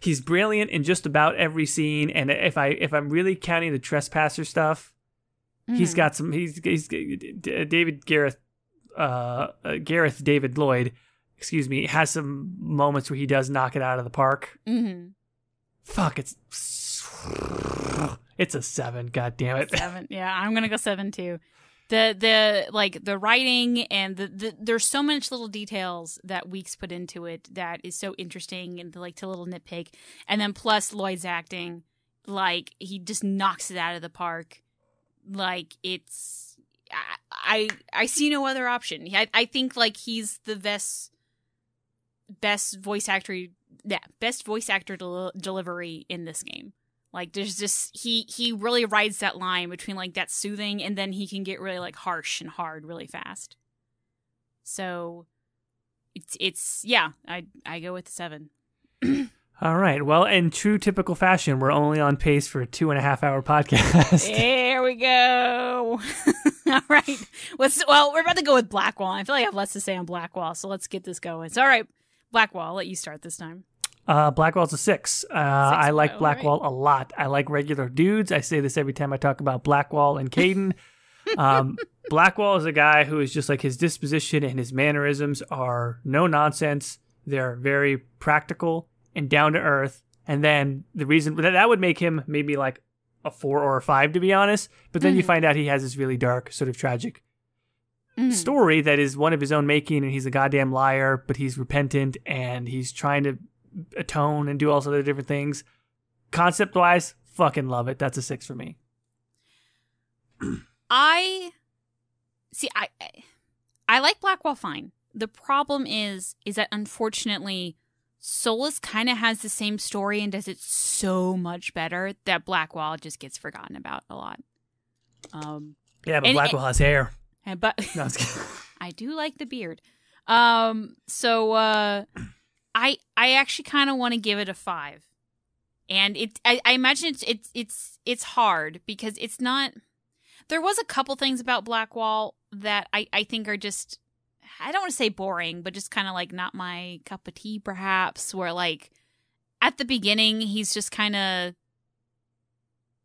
B: he's brilliant in just about every scene, and if I'm really counting the trespasser stuff, he's got some he's Gareth David Lloyd, has some moments where he does knock it out of the park. Fuck, it's a 7, god damn it.
A: 7. Yeah, I'm going to go 7 too. The writing and the there's so much little details that Weeks put into it that is so interesting and to little nitpick. And then plus Lloyd's acting, like he just knocks it out of the park. Like it's, I see no other option. I think like he's the best voice actor delivery in this game. Like, there's just, he really rides that line between, like, that soothing and then he can get really, like, harsh and hard really fast. So, I go with the 7.
B: All right. Well, in true typical fashion, we're only on pace for a 2.5-hour podcast.
A: There we go. All right. We're about to go with Blackwall. I feel like I have less to say on Blackwall, so let's get this going. So, all right, Blackwall, I'll let you start this time.
B: Blackwall's a 6. I like Blackwall a lot. I like regular dudes. I say this every time I talk about Blackwall and Caden. Blackwall is a guy who is just like his disposition and his mannerisms are no nonsense. They're very practical and down to earth. And then the reason that would make him maybe like a 4 or a 5, to be honest. But then you find out he has this really dark, sort of tragic story that is one of his own making, and he's a goddamn liar, but he's repentant and he's trying to atone and do all sorts of different things. Concept wise, fucking love it. That's a 6 for me.
A: I like Blackwall fine. The problem is that unfortunately Solus kind of has the same story and does it so much better that Blackwall just gets forgotten about a lot.
B: But Blackwall has hair.
A: But no, I do like the beard. I actually kind of want to give it a 5, and I imagine it's hard because it's not. There was a couple things about Blackwall that I think are just, I don't want to say boring, but just kind of like not my cup of tea, perhaps. Where like at the beginning he's just kind of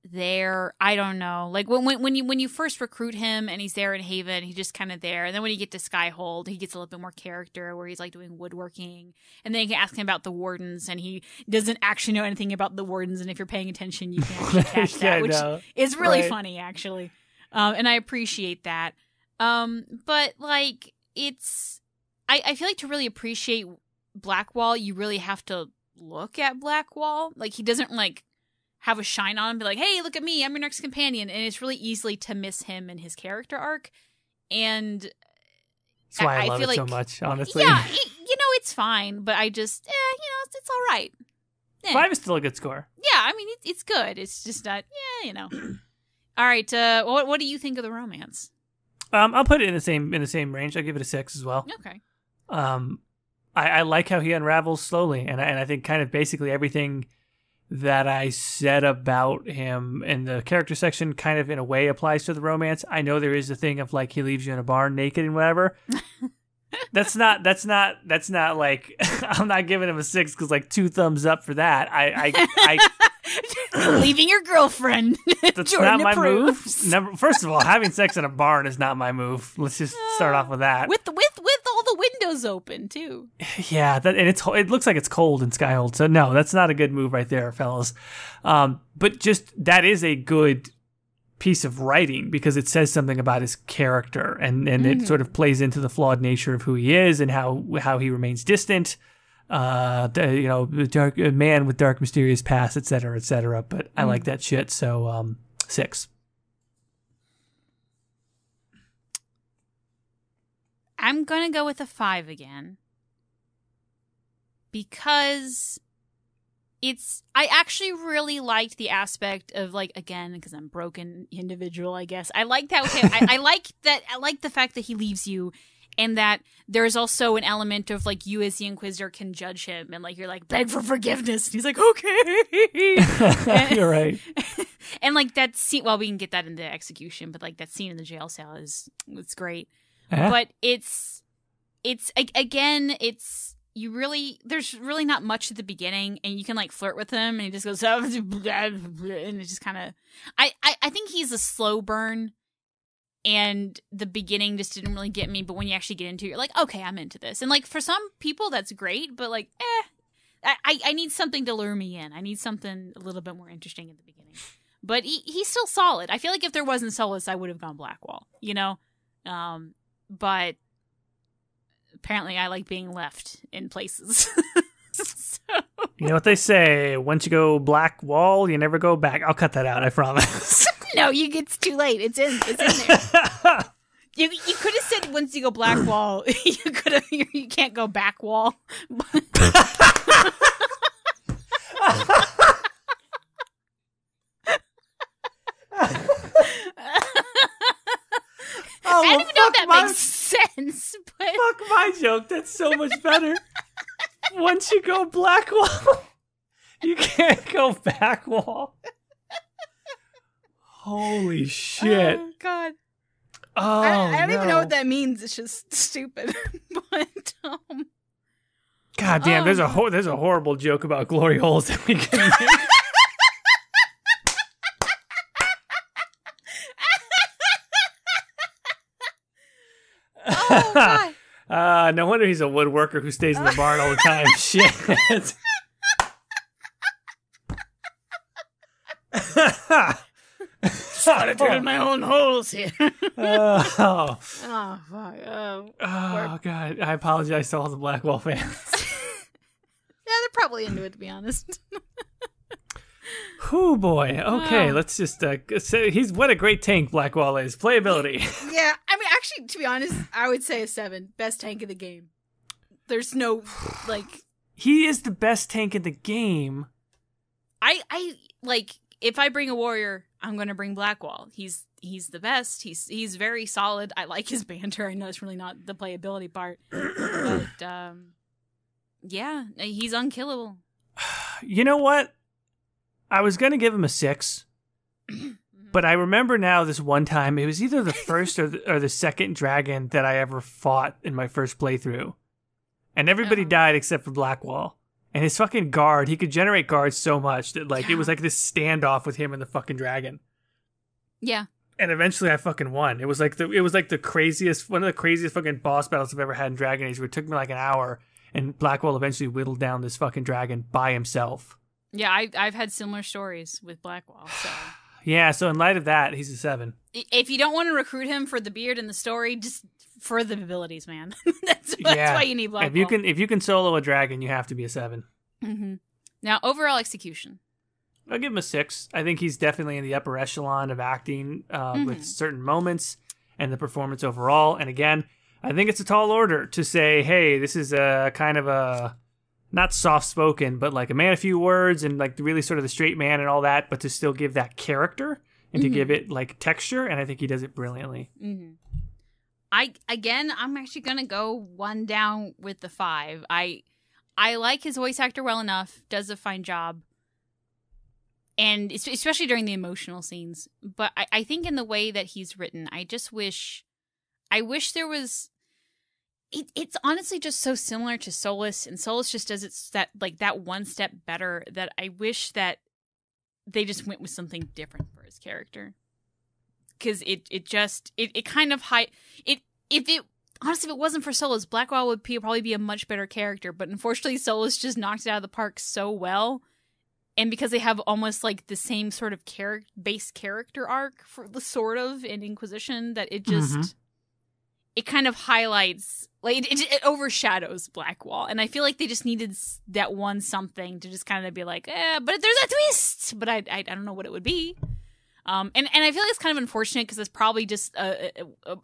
A: there. I don't know. Like when you first recruit him and he's there in Haven, he's just kind of there. And then when you get to Skyhold, he gets a little bit more character where he's like doing woodworking. And then you can ask him about the Wardens, and he doesn't actually know anything about the Wardens. And if you're paying attention, you can actually catch that, which is really funny, actually. And I appreciate that. But like I feel like to really appreciate Blackwall, you really have to look at Blackwall. Like he doesn't like have a shine on him, be like, hey, look at me, I'm your next companion. And it's really easily to miss him and his character arc. And
B: that's why I love it so much, honestly.
A: Yeah, it's fine, but I just, it's all right.
B: 5 is still a good score.
A: Yeah, I mean, it's good. It's just not, All right, what do you think of the romance?
B: I'll put it in the same range. I'll give it a 6 as well.
A: Okay.
B: I like how he unravels slowly, and I think kind of basically everything that I said about him in the character section kind of in a way applies to the romance. I know there is a thing of like he leaves you in a barn naked and whatever. That's not like I'm not giving him a 6 because like 2 thumbs up for that. I
A: leaving your girlfriend.
B: That's
A: Jordan
B: not my
A: approves.
B: move. Never. First of all, having sex in a barn is not my move. Let's just start off with that.
A: With all the windows open too.
B: Yeah, and it looks like it's cold in Skyhold, so no, that's not a good move right there, fellas. But just that is a good piece of writing because it says something about his character, and it sort of plays into the flawed nature of who he is and how he remains distant. The dark man with dark, mysterious past, etc., etc. But I like that shit. So 6.
A: I'm gonna go with a 5 again because I actually really liked the aspect of, like, again, because I'm a broken individual, I guess. I like that. Okay, I like that. I like the fact that he leaves you, and that there's also an element of, like, you as the Inquisitor can judge him, and, like, you're like, beg for forgiveness, and he's like, okay.
B: You're right.
A: And, like, that scene. Well, we can get that into execution, but, like, that scene in the jail cell it's great. But it's there's really not much at the beginning, and you can, like, flirt with him, and he just goes, and it just kind of, I think he's a slow burn, and the beginning just didn't really get me, but when you actually get into it, you're like, okay, I'm into this. And, like, for some people, that's great, but, like, I need something to lure me in. I need something a little bit more interesting at the beginning. But he's still solid. I feel like if there wasn't Solas, I would have gone Blackwall, you know? But apparently I like being left in places. So.
B: You know what they say, once you go black wall, you never go back. I'll cut that out, I promise.
A: No, it's too late. It's in there. You could have said once you go black wall, you can't go back wall.
B: Oh,
A: I don't even know if that makes sense. But...
B: Fuck my joke. That's so much better. Once you go black wall, you can't go back wall. Holy shit.
A: Oh, God.
B: Oh,
A: I don't even know what that means. It's just stupid. But,
B: God damn, there's a horrible joke about glory holes that we can make.
A: Oh, God.
B: No wonder he's a woodworker who stays in the barn all the time. Shit.
A: Started drilling my own holes here.
B: Oh,
A: fuck.
B: Oh, God. I apologize to all the Blackwall fans.
A: Yeah, they're probably into it, to be honest.
B: Oh boy. Okay, let's just say what a great tank Blackwall is. Playability.
A: Yeah, I mean, actually, to be honest, I would say a 7. Best tank in the game. There's no, like...
B: He is the best tank in the game.
A: I like, if I bring a warrior, I'm going to bring Blackwall. He's the best. He's very solid. I like his banter. I know it's really not the playability part. But, yeah, he's unkillable.
B: You know what? I was going to give him a 6, but I remember now this one time, it was either the first or the second dragon that I ever fought in my first playthrough. And everybody died except for Blackwall. And his fucking guard, he could generate guards so much that, like, it was like this standoff with him and the fucking dragon.
A: Yeah.
B: And eventually I fucking won. It was like one of the craziest fucking boss battles I've ever had in Dragon Age, where it took me like an hour, and Blackwall eventually whittled down this fucking dragon by himself.
A: Yeah, I've had similar stories with Blackwall, so...
B: Yeah, so in light of that, he's a 7.
A: If you don't want to recruit him for the beard and the story, just for the abilities, man. That's why you need Blackwall.
B: If you can solo a dragon, you have to be a 7.
A: Mm-hmm. Now, overall execution.
B: I'll give him a 6. I think he's definitely in the upper echelon of acting with certain moments and the performance overall. And again, I think it's a tall order to say, hey, this is a kind of a... not soft-spoken, but like a man of few words and like really sort of the straight man and all that, but to still give that character and to give it like texture, and I think he does it brilliantly.
A: Mm-hmm. I'm actually going to go one down with the 5. I like his voice actor well enough, does a fine job, and especially during the emotional scenes, but I think in the way that he's written, I wish there was... It's honestly just so similar to Solas, and Solas just does it that one step better, that I wish that they just went with something different for his character. Because it kind of honestly, if it wasn't for Solas, Blackwell would probably be a much better character. But unfortunately, Solas just knocked it out of the park so well. And because they have almost like the same sort of base character arc for the sort of in Inquisition, that it just it kind of highlights, like it overshadows Blackwall. And I feel like they just needed that one something to just kind of be like, but there's a twist, but I don't know what it would be. And I feel like it's kind of unfortunate because it's probably just I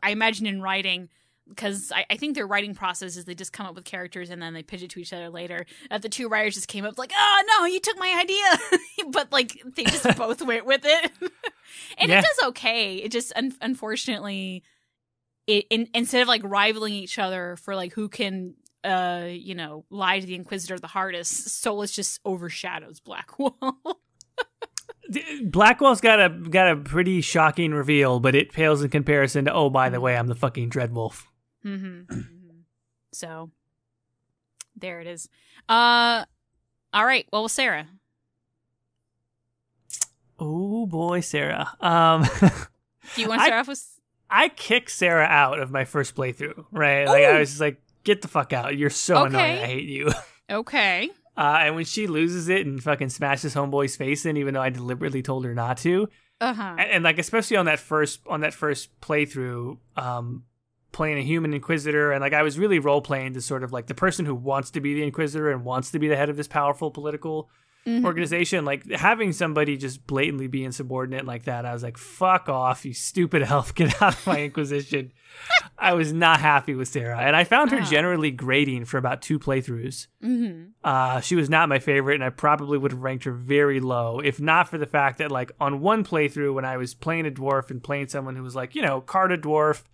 A: imagine in writing. Because I think their writing process is they just come up with characters and then they pitch it to each other later. The two writers just came up like, oh, no, you took my idea. But, like, they just both went with it. And it does okay. It just, unfortunately, instead of, like, rivaling each other for, like, who can, lie to the Inquisitor the hardest, Solas just overshadows Blackwall.
B: Blackwell's got a pretty shocking reveal, but it pales in comparison to, oh, by the way, I'm the fucking Dreadwolf.
A: So, there it is. All right. Well, Sarah.
B: Oh boy, Sarah.
A: Do you want to start off with?
B: I kicked Sarah out of my first playthrough. Right? Like I was just like, get the fuck out. You're so annoying. I hate you.
A: Okay.
B: And when she loses it and fucking smashes homeboy's face in, even though I deliberately told her not to. And like especially on that first playthrough. Playing a human Inquisitor, and like I was really role playing to sort of like the person who wants to be the Inquisitor and wants to be the head of this powerful political organization. Like having somebody just blatantly be insubordinate like that, I was like, fuck off, you stupid elf, get out of my Inquisition. I was not happy with Sarah, and I found her generally grating for about 2 playthroughs. She was not my favorite, and I probably would have ranked her very low if not for the fact that like on one playthrough when I was playing a dwarf and playing someone who was like, Carta dwarf,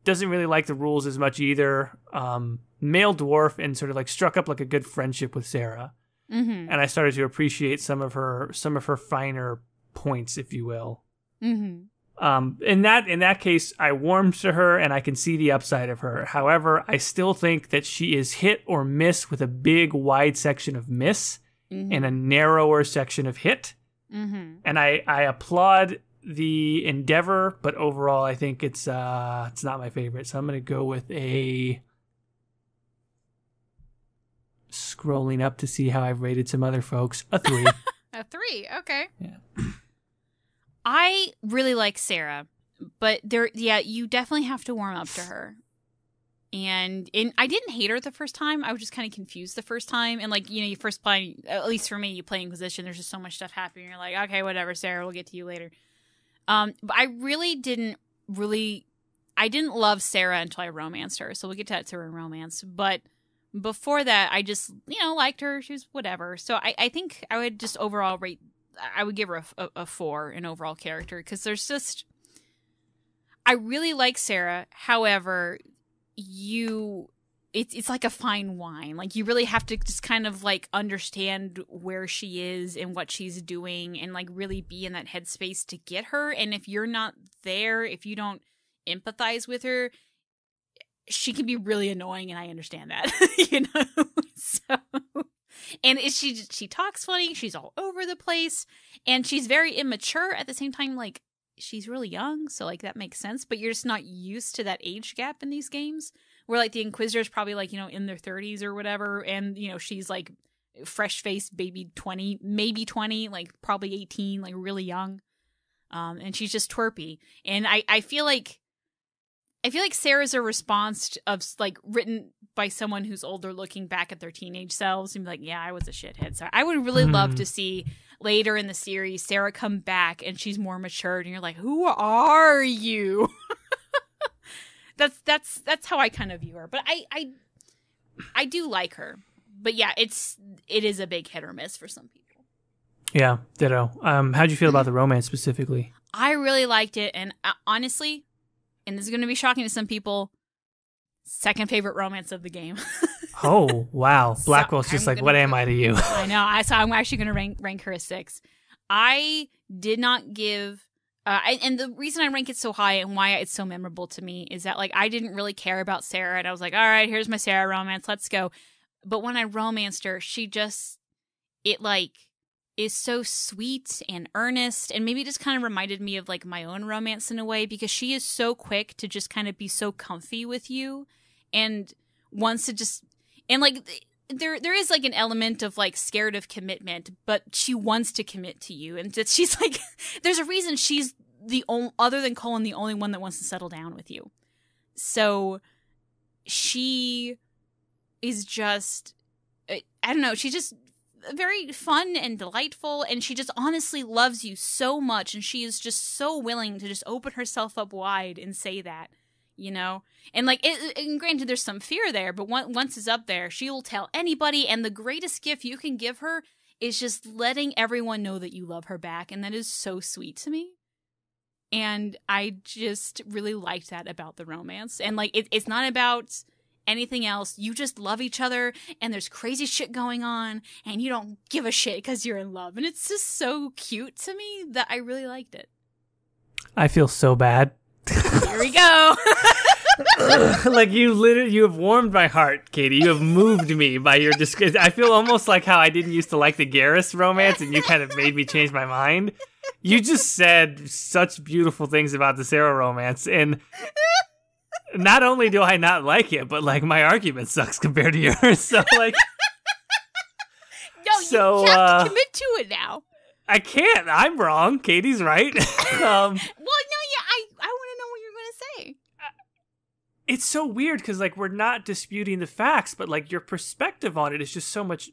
B: doesn't really like the rules as much either. Male dwarf, and sort of like struck up like a good friendship with Sarah. And I started to appreciate some of her finer points, if you will. In that case, I warmed to her, and I can see the upside of her. However, I still think that she is hit or miss with a big, wide section of miss and a narrower section of hit. And I applaud the endeavor, but overall I think it's not my favorite, so I'm gonna go with a, scrolling up to see how I've rated some other folks, a 3.
A: A 3, okay.
B: Yeah.
A: I really like Sarah, but you definitely have to warm up to her. And I didn't hate her the first time. I was just kind of confused the first time. And like, you first play, at least for me, you play Inquisition, there's just so much stuff happening. You're like, okay, whatever, Sarah, we'll get to you later. But I really didn't love Sarah until I romanced her. So we'll get to that through in romance. But before that, I just, liked her. She was whatever. So I think I would just overall I would give her a 4 in overall character. Because there's just, I really like Sarah. However, it's like a fine wine. Like you really have to just kind of like understand where she is and what she's doing and like really be in that headspace to get her. And if you're not there, if you don't empathize with her, she can be really annoying, and I understand that. So, and she talks funny, she's all over the place, and she's very immature at the same time. Like she's really young, so like that makes sense, but you're just not used to that age gap in these games where like the Inquisitor's probably like, in their 30s or whatever, and she's like fresh-faced baby 20, maybe 20, like probably 18, like really young. And she's just twerpy. And I feel like Sarah's a response of like written by someone who's older looking back at their teenage selves and be like, yeah, I was a shithead. So I would really love to see later in the series Sarah come back and she's more matured and you're like, who are you? That's how I kind of view her. But I do like her. But yeah, it is a big hit or miss for some people.
B: Yeah, ditto. How'd you feel about the romance specifically?
A: I really liked it, and honestly, and this is going to be shocking to some people, second favorite romance of the game.
B: Oh, wow. Blackwell's just like, what am I to you?
A: I know. I'm actually going to rank her a 6. I did not give... and the reason I rank it so high and why it's so memorable to me is that like I didn't really care about Sarah, and I was like, all right, here's my Sarah romance, let's go. But when I romanced her, is so sweet and earnest, and maybe just kind of reminded me of like my own romance in a way, because she is so quick to just kind of be so comfy with you and wants to just, and like there is like an element of like scared of commitment, but she wants to commit to you, and that she's like there's a reason she's the only, other than Cullen, the only one that wants to settle down with you. So she is just, I don't know, she's just very fun and delightful, and she just honestly loves you so much, and she is just so willing to just open herself up wide and say that, you know? And like, and granted, there's some fear there, but once it's up there, she'll tell anybody, and the greatest gift you can give her is just letting everyone know that you love her back, and that is so sweet to me. And I just really liked that about the romance. And like, it's not about anything else. You just love each other, and there's crazy shit going on, and you don't give a shit because you're in love. And it's just so cute to me that I really liked it.
B: I feel so bad.
A: Here we go.
B: Like, you have warmed my heart, Katie. You have moved me by your discussion. I feel almost like how I didn't used to like the Garrus romance, and you kind of made me change my mind. You just said such beautiful things about the Sarah romance, and not only do I not like it, but like my argument sucks compared to yours. So like,
A: no, you have to commit to it now.
B: I can't. I'm wrong. Katie's right.
A: Well, no, yeah, I want to know what you're going to say.
B: It's so weird because like we're not disputing the facts, but like your perspective on it is just so much.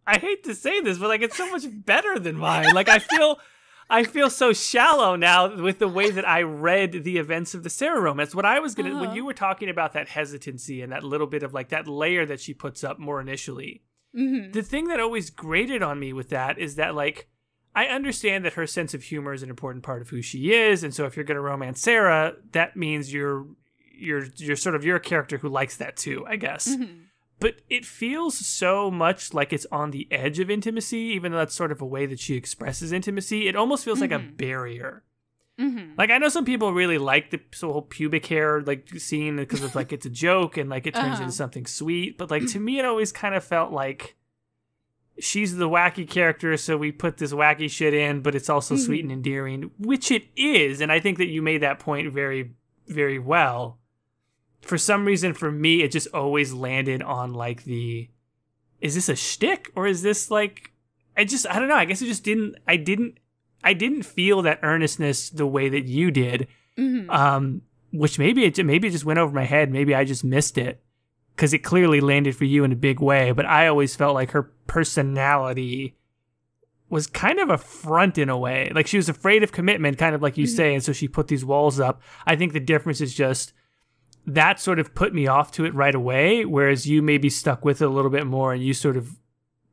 B: I hate to say this, but like it's so much better than mine. Like I feel so shallow now with the way that I read the events of the Sarah romance. What I was gonna when you were talking about that hesitancy and that little bit of like that layer that she puts up more initially, the thing that always grated on me with that is that like I understand that her sense of humor is an important part of who she is, and so if you're gonna romance Sarah, that means you're sort of you're a character who likes that too, I guess. But it feels so much like it's on the edge of intimacy, even though that's sort of a way that she expresses intimacy. It almost feels like a barrier. Like, I know some people really like the whole pubic hair, like, scene because of, like, it's a joke and, like, it turns into something sweet. But, like, to me, it always kind of felt like she's the wacky character, so we put this wacky shit in, but it's also sweet and endearing, which it is. And I think that you made that point very, very well. For some reason, for me, it just always landed on, like, is this a shtick? Or is this, like, I don't know. I guess it just I didn't feel that earnestness the way that you did. Which maybe it just went over my head. Maybe I just missed it. Because it clearly landed for you in a big way. But I always felt like her personality was kind of a front in a way. Like, she was afraid of commitment, kind of like you say, and so she put these walls up. I think the difference is just that sort of put me off to it right away, whereas you maybe stuck with it a little bit more, and you sort of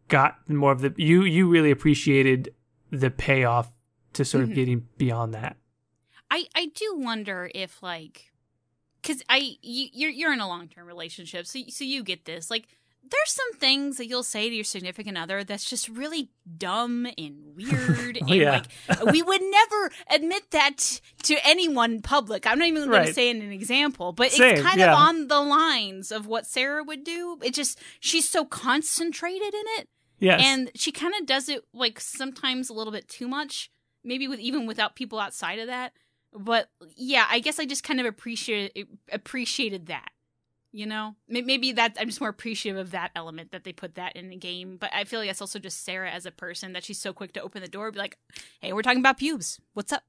B: got more of the you really appreciated the payoff to sort of getting beyond that.
A: I do wonder if, like, because you're in a long-term relationship, so you get this. Like, there's some things that you'll say to your significant other that's just really dumb and weird. Like, we would never admit that to anyone in public. I'm not even going to say in an example, but it's kind of on the lines of what Sarah would do. It just, she's so concentrated in it. Yes. And she kind of does it, like, sometimes a little bit too much, maybe even without people outside of that. But yeah, I guess I just kind of appreciated that. You know, maybe that I'm just more appreciative of that element that they put that in the game. But I feel like it's also just Sarah as a person, that she's so quick to open the door and be like, hey, we're talking about pubes. What's up?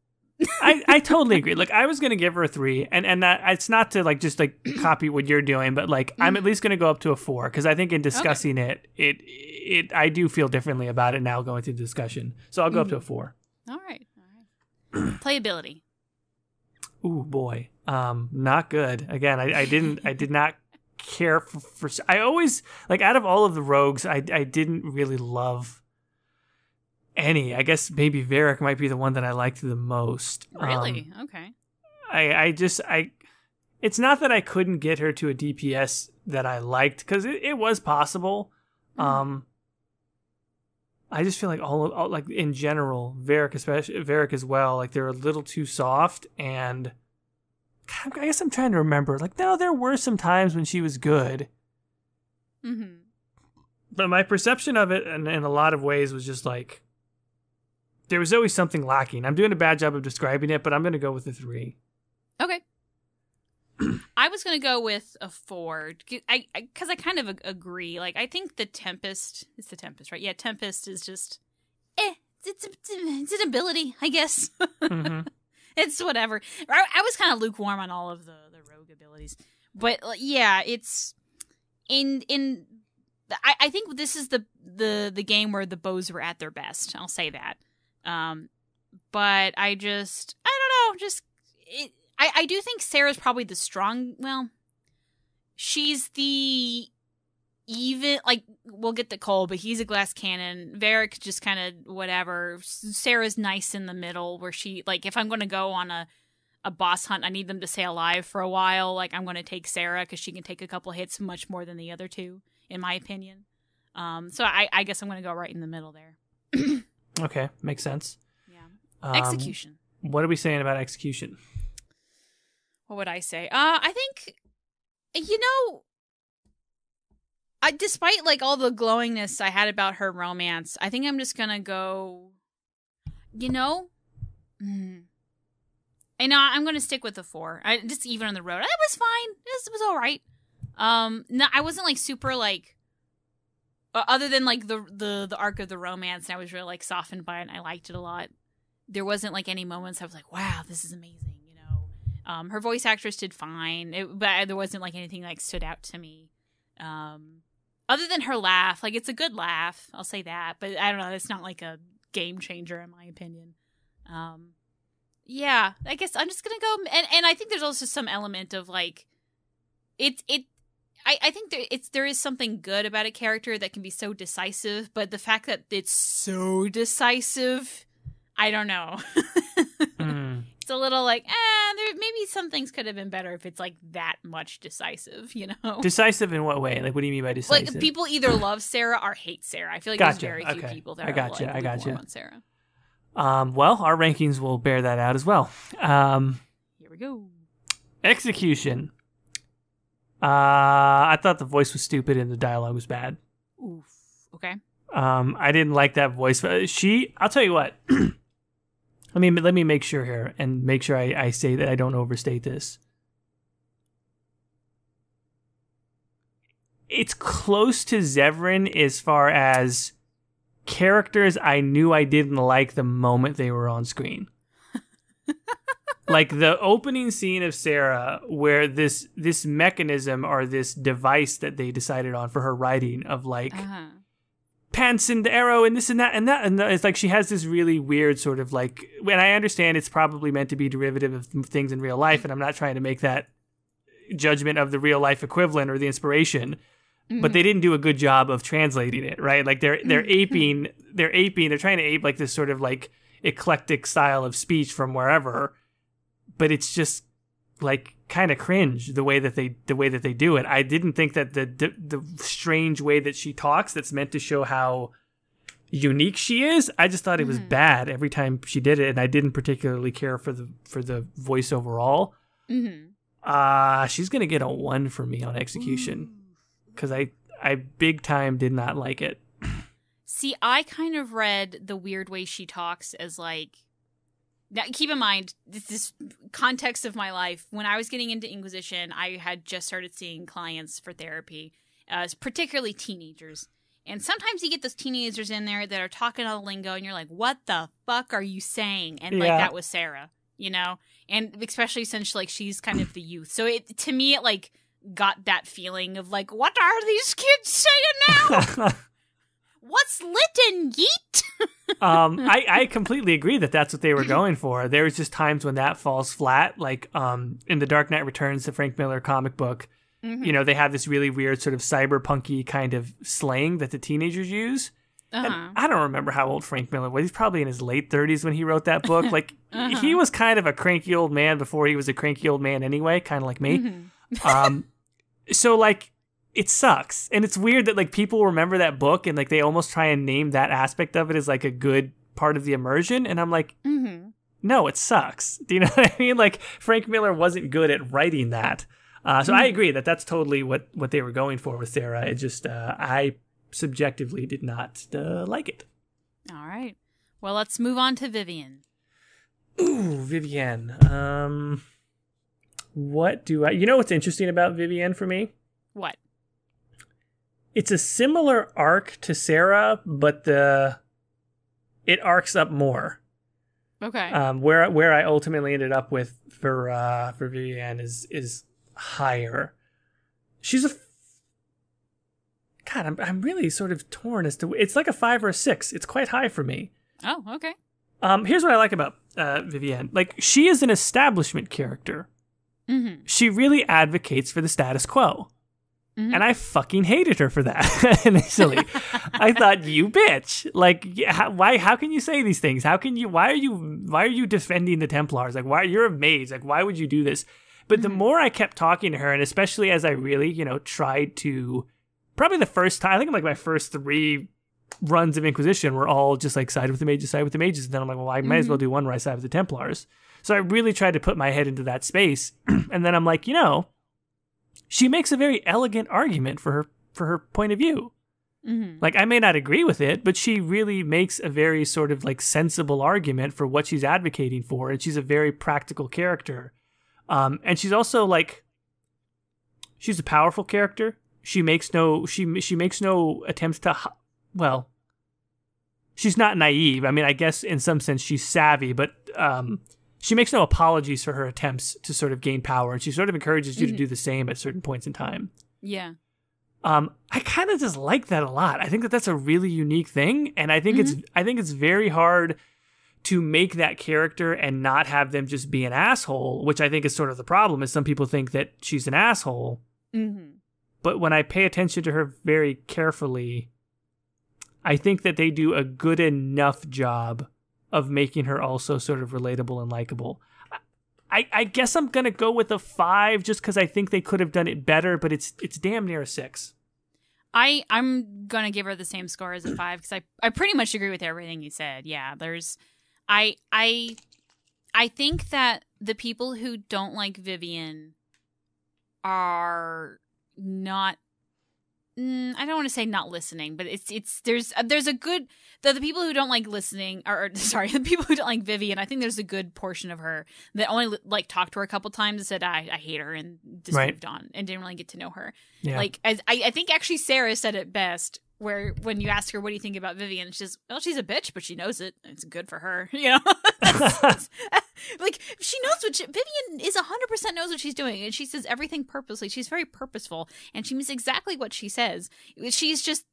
B: I totally agree. Like, I was going to give her a 3, and that it's not to like just like copy what you're doing, but like I'm at least going to go up to a 4 because I think in discussing it I do feel differently about it now going through the discussion. So I'll go up to a 4.
A: All right. Playability.
B: Ooh, boy. Not good. Again, I did not care for I always, like, out of all of the rogues, I didn't really love any. I guess maybe Varric might be the one that I liked the most.
A: Really? Okay.
B: It's not that I couldn't get her to a DPS that I liked, because it was possible. I just feel like all like in general, Varric as well, like they're a little too soft, and I guess I'm trying to remember. Like, no, there were some times when she was good. But my perception of it in a lot of ways was just like, there was always something lacking. I'm doing a bad job of describing it, but I'm going to go with a 3.
A: Okay. I was going to go with a 4 because I kind of agree. Like, I think the Tempest, it's the Tempest, right? Yeah, Tempest is just, it's an ability, I guess. Mm-hmm. It's whatever. I was kind of lukewarm on all of the rogue abilities. But yeah, it's I think this is the game where the bows were at their best. I'll say that. But I don't know, I do think Sarah's probably she's the even, like, we'll get to Cole, but he's a glass cannon. Varric just kind of whatever. Sarah's nice in the middle, where she, like, if I'm going to go on a boss hunt, I need them to stay alive for a while. Like, I'm going to take Sarah because she can take a couple hits much more than the other two, in my opinion. So I guess I'm going to go right in the middle there.
B: Okay, makes sense.
A: Yeah. Execution.
B: What are we saying about execution?
A: What would I say? I think, despite like all the glowingness I had about her romance, I think I'm just gonna go, I'm gonna stick with the 4. Just even on the road, it was fine. It was all right. No, I wasn't like super like, other than like the arc of the romance, and I was really like softened by it, and I liked it a lot. There wasn't like any moments I was like, wow, this is amazing. Her voice actress did fine, but there wasn't like anything like stood out to me. Other than her laugh, like, it's a good laugh, I'll say that, but I don't know, it's not like a game changer in my opinion. Yeah, I guess I'm just gonna go, and I think there's also some element of like, I think there is something good about a character that can be so decisive, but the fact that it's so decisive, I don't know. It's a little like, maybe some things could have been better if it's like that much decisive, Decisive
B: in what way? Like, what do you mean by decisive?
A: Like, people either love Sarah or hate Sarah. I feel like there's very few people that are like on Sarah.
B: Well, our rankings will bear that out as well.
A: Here we go.
B: Execution. I thought the voice was stupid and the dialogue was bad.
A: Oof. Okay.
B: I didn't like that voice. I'll tell you what. Let me make sure here and make sure I say that I don't overstate this. It's close to Zevran as far as characters I knew I didn't like the moment they were on screen. Like the opening scene of Sarah, where this mechanism or this device that they decided on for her writing of like pants and arrow and this and that, and it's like she has this really weird sort of like, and I understand it's probably meant to be derivative of things in real life, and I'm not trying to make that judgment of the real life equivalent or the inspiration, but they didn't do a good job of translating it, right? Like they're trying to ape like this sort of like eclectic style of speech from wherever, but it's just like kind of cringe the way that they do it. I didn't think that the strange way that she talks, that's meant to show how unique she is, I just thought it was bad every time she did it, and I didn't particularly care for the voice overall. She's gonna get a 1 from me on execution because I big time did not like it.
A: See, I kind of read the weird way she talks as like, now, keep in mind, this context of my life. When I was getting into Inquisition, I had just started seeing clients for therapy, particularly teenagers. And sometimes you get those teenagers in there that are talking all the lingo, and you're like, what the fuck are you saying? And like, that was Sarah, And especially since like she's kind of the youth. So to me, it like got that feeling of like, what are these kids saying now? What's lit and yeet?
B: I completely agree that that's what they were going for. There was just times when that falls flat, like in The Dark Knight Returns, the Frank Miller comic book. They have this really weird sort of cyberpunky kind of slang that the teenagers use. And I don't remember how old Frank Miller was. He's probably in his late 30s when he wrote that book. Like he was kind of a cranky old man before he was a cranky old man anyway, kind of like me. So like, it sucks. And it's weird that like people remember that book and like they almost try and name that aspect of it as like a good part of the immersion. And I'm like, no, it sucks. Do you know what I mean? Like Frank Miller wasn't good at writing that. So I agree that that's totally what they were going for with Sarah. It just, I subjectively did not like it.
A: All right. Well, let's move on to Vivienne.
B: Ooh, Vivienne. What do I... You know what's interesting about Vivienne for me?
A: What?
B: It's a similar arc to Sarah, but it arcs up more.
A: Okay.
B: Where I ultimately ended up with for Vivienne is higher. She's a... God, I'm really sort of torn as to... It's like a 5 or a 6. It's quite high for me.
A: Oh, okay.
B: Here's what I like about Vivienne. Like, she is an establishment character.
A: Mm-hmm.
B: She really advocates for the status quo.
A: Mm-hmm.
B: And I fucking hated her for that initially. I thought, you bitch. Like, why? How can you say these things? Why are you defending the Templars? Like, you're a mage. Like, why would you do this? But the more I kept talking to her, and especially as I really, tried to, probably the first time, I think like my first 3 runs of Inquisition were all just like side with the mages. And then I'm like, well, I might as well do one where I side with the Templars. So I really tried to put my head into that space. And then I'm like, she makes a very elegant argument for her point of view.
A: Mm-hmm.
B: Like, I may not agree with it, but she really makes a very sort of like sensible argument for what she's advocating for. And she's a very practical character. And she's also like, she's a powerful character. She makes no attempts to, well, she's not naive. I mean, I guess in some sense she's savvy, but she makes no apologies for her attempts to sort of gain power, and she sort of encourages you to do the same at certain points in time.
A: Yeah.
B: I kind of just like that a lot. I think that that's a really unique thing, and I think it's very hard to make that character and not have them just be an asshole, which I think is sort of the problem, is some people think that she's an asshole.
A: Mm-hmm.
B: But when I pay attention to her very carefully, I think that they do a good enough job of making her also sort of relatable and likable. I guess I'm going to go with a 5 just because I think they could have done it better, but it's damn near a 6.
A: I'm going to give her the same score as a 5 because I pretty much agree with everything you said. Yeah, I think that the people who don't like Vivienne are not... I don't want to say not listening, but there's a good... The people who don't like listening, the people who don't like Vivienne, I think there's a good portion of her that only like talked to her a couple times and said, I hate her, and just moved on and didn't really get to know her.
B: Yeah.
A: Like, I think actually Sarah said it best, where when you ask her, what do you think about Vivienne? She's a bitch, but she knows it. It's good for her, Like, she knows Vivienne is 100% knows what she's doing, and she says everything purposely. She's very purposeful, and she means exactly what she says. She's just,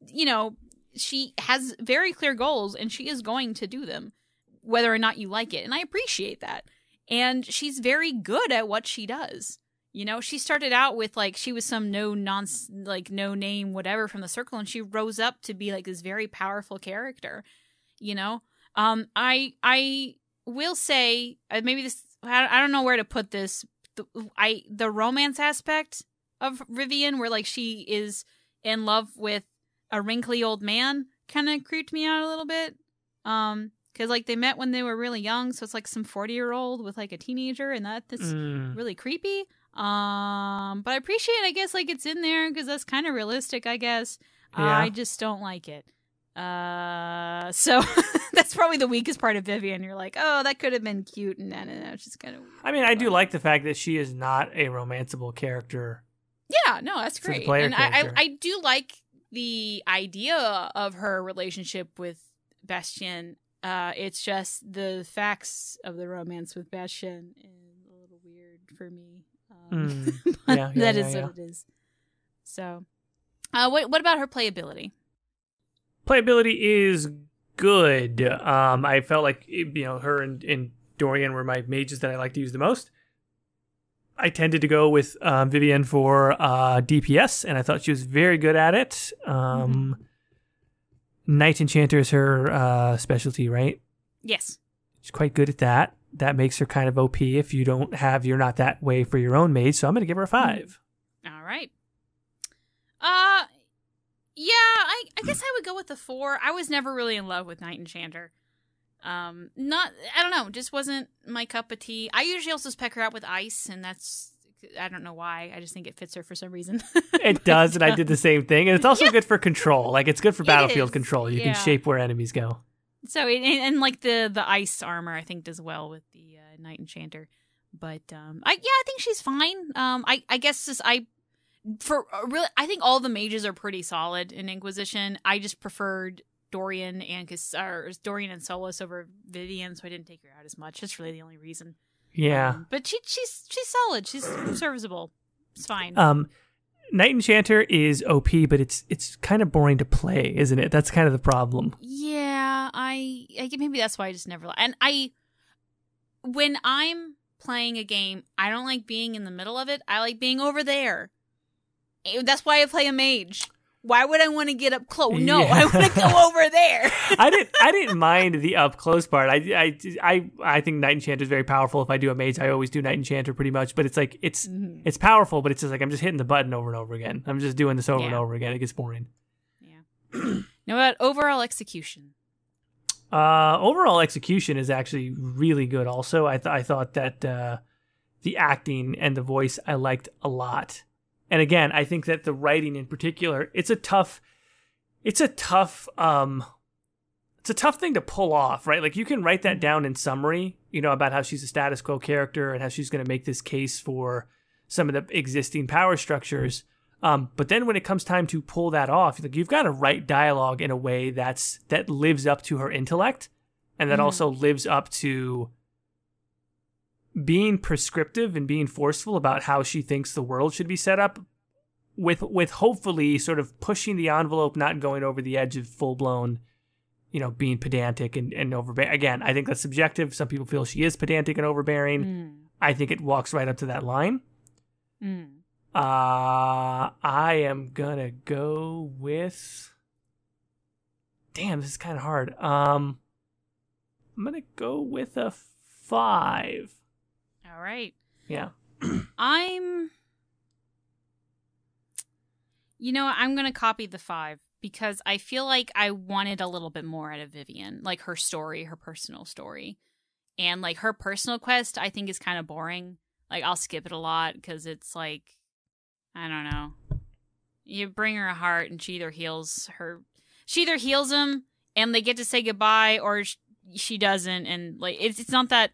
A: she has very clear goals, and she is going to do them, whether or not you like it. And I appreciate that. And she's very good at what she does. She started out with like, she was some no name, whatever from the circle. And she rose up to be like this very powerful character, I will say maybe this, I don't know where to put this. The romance aspect of Vivienne, where like she is in love with a wrinkly old man, kind of creeped me out a little bit. Because like they met when they were really young, so it's like some 40-year-old with like a teenager, and that's really creepy. But I appreciate, I guess, like it's in there because that's kind of realistic, I guess.
B: Yeah.
A: I just don't like it. So that's probably the weakest part of Vivienne. You're like, oh, that could have been cute, and no, it's just kind of weird.
B: I mean, I do like the fact that she is not a romanceable character.
A: Yeah, no, that's great. And I do like the idea of her relationship with Bastien. It's just the facts of the romance with Bastien is a little weird for me. But that is what it is. So, what about her playability?
B: Playability is good. I felt like her and Dorian were my mages that I like to use the most. I tended to go with Vivienne for DPS, and I thought she was very good at it. Knight Enchanter is her specialty, right?
A: Yes.
B: She's quite good at that. That makes her kind of OP if you're not that way for your own mage, so I'm going to give her a 5.
A: All right. Yeah, I guess I would go with the 4. I was never really in love with Knight Enchanter. I don't know, just wasn't my cup of tea. I usually also spec her out with ice, and that's I don't know why. I just think it fits her for some reason.
B: It does, and I did the same thing. And it's also good for control. Like, it's good for battlefield control. You can shape where enemies go.
A: So, and like the ice armor, I think does well with the Knight Enchanter. But I think she's fine. I guess I think all the mages are pretty solid in Inquisition. I just preferred Dorian and Solas over Vivienne, so I didn't take her out as much. That's really the only reason.
B: Yeah,
A: but she's solid. She's serviceable. It's fine.
B: Knight Enchanter is OP, but it's kind of boring to play, isn't it? That's kind of the problem.
A: Yeah, I maybe that's why I just never. And when I'm playing a game, I don't like being in the middle of it. I like being over there. That's why I play a mage. Why would I want to get up close? No, I want to go over there.
B: I didn't mind the up close part. I think Knight Enchanter is very powerful. If I do a mage, I always do Knight Enchanter pretty much. But it's like it's powerful, but it's just like I'm just hitting the button over and over again. I'm just doing this over and over again. It gets boring.
A: Yeah. Now about overall execution.
B: Overall execution is actually really good. Also, I thought that the acting and the voice I liked a lot. And again, I think that the writing in particular, it's a tough thing to pull off, right? Like, you can write that down in summary, about how she's a status quo character and how she's going to make this case for some of the existing power structures. But then when it comes time to pull that off, like, you've got to write dialogue in a way that lives up to her intellect, and that also lives up to being prescriptive and being forceful about how she thinks the world should be set up, with hopefully sort of pushing the envelope, not going over the edge of full-blown, being pedantic and overbearing. Again, I think that's subjective. Some people feel she is pedantic and overbearing. I think it walks right up to that line. I am gonna go with... Damn, this is kind of hard. I'm gonna go with a 5.
A: All right.
B: Yeah.
A: I'm going to copy the 5 because I feel like I wanted a little bit more out of Vivienne, like her story, her personal story. And like her personal quest, I think is kind of boring. Like, I'll skip it a lot because it's like, I don't know. You bring her a heart and she either heals him and they get to say goodbye, or she doesn't. And like, it's not that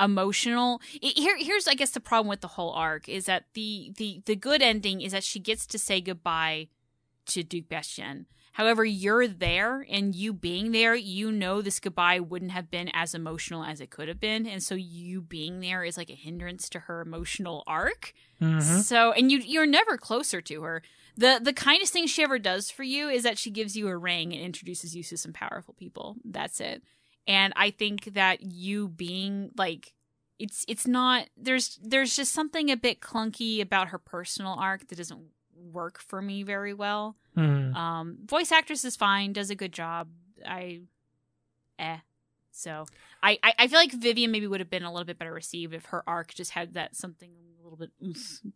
A: emotional. Here's I guess the problem with the whole arc is that the good ending is that she gets to say goodbye to Duke Bastien. However, you're there, and you being there, this goodbye wouldn't have been as emotional as it could have been, and so you being there is like a hindrance to her emotional arc. So, and you're never closer to her. The kindest thing she ever does for you is that she gives you a ring and introduces you to some powerful people. That's it. And I think that you being like, it's not, there's just something a bit clunky about her personal arc that doesn't work for me very well. Voice actress is fine, does a good job. So I feel like Vivienne maybe would have been a little bit better received if her arc just had that something a little bit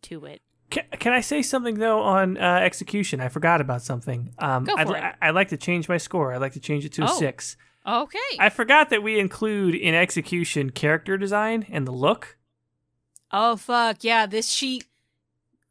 A: to it.
B: Can I say something, though, on execution? I forgot about something.
A: Go for it.
B: I'd like to change my score. I'd like to change it to a 6.
A: Okay.
B: I forgot that we include in execution character design and the look.
A: Oh, fuck. Yeah, this sheet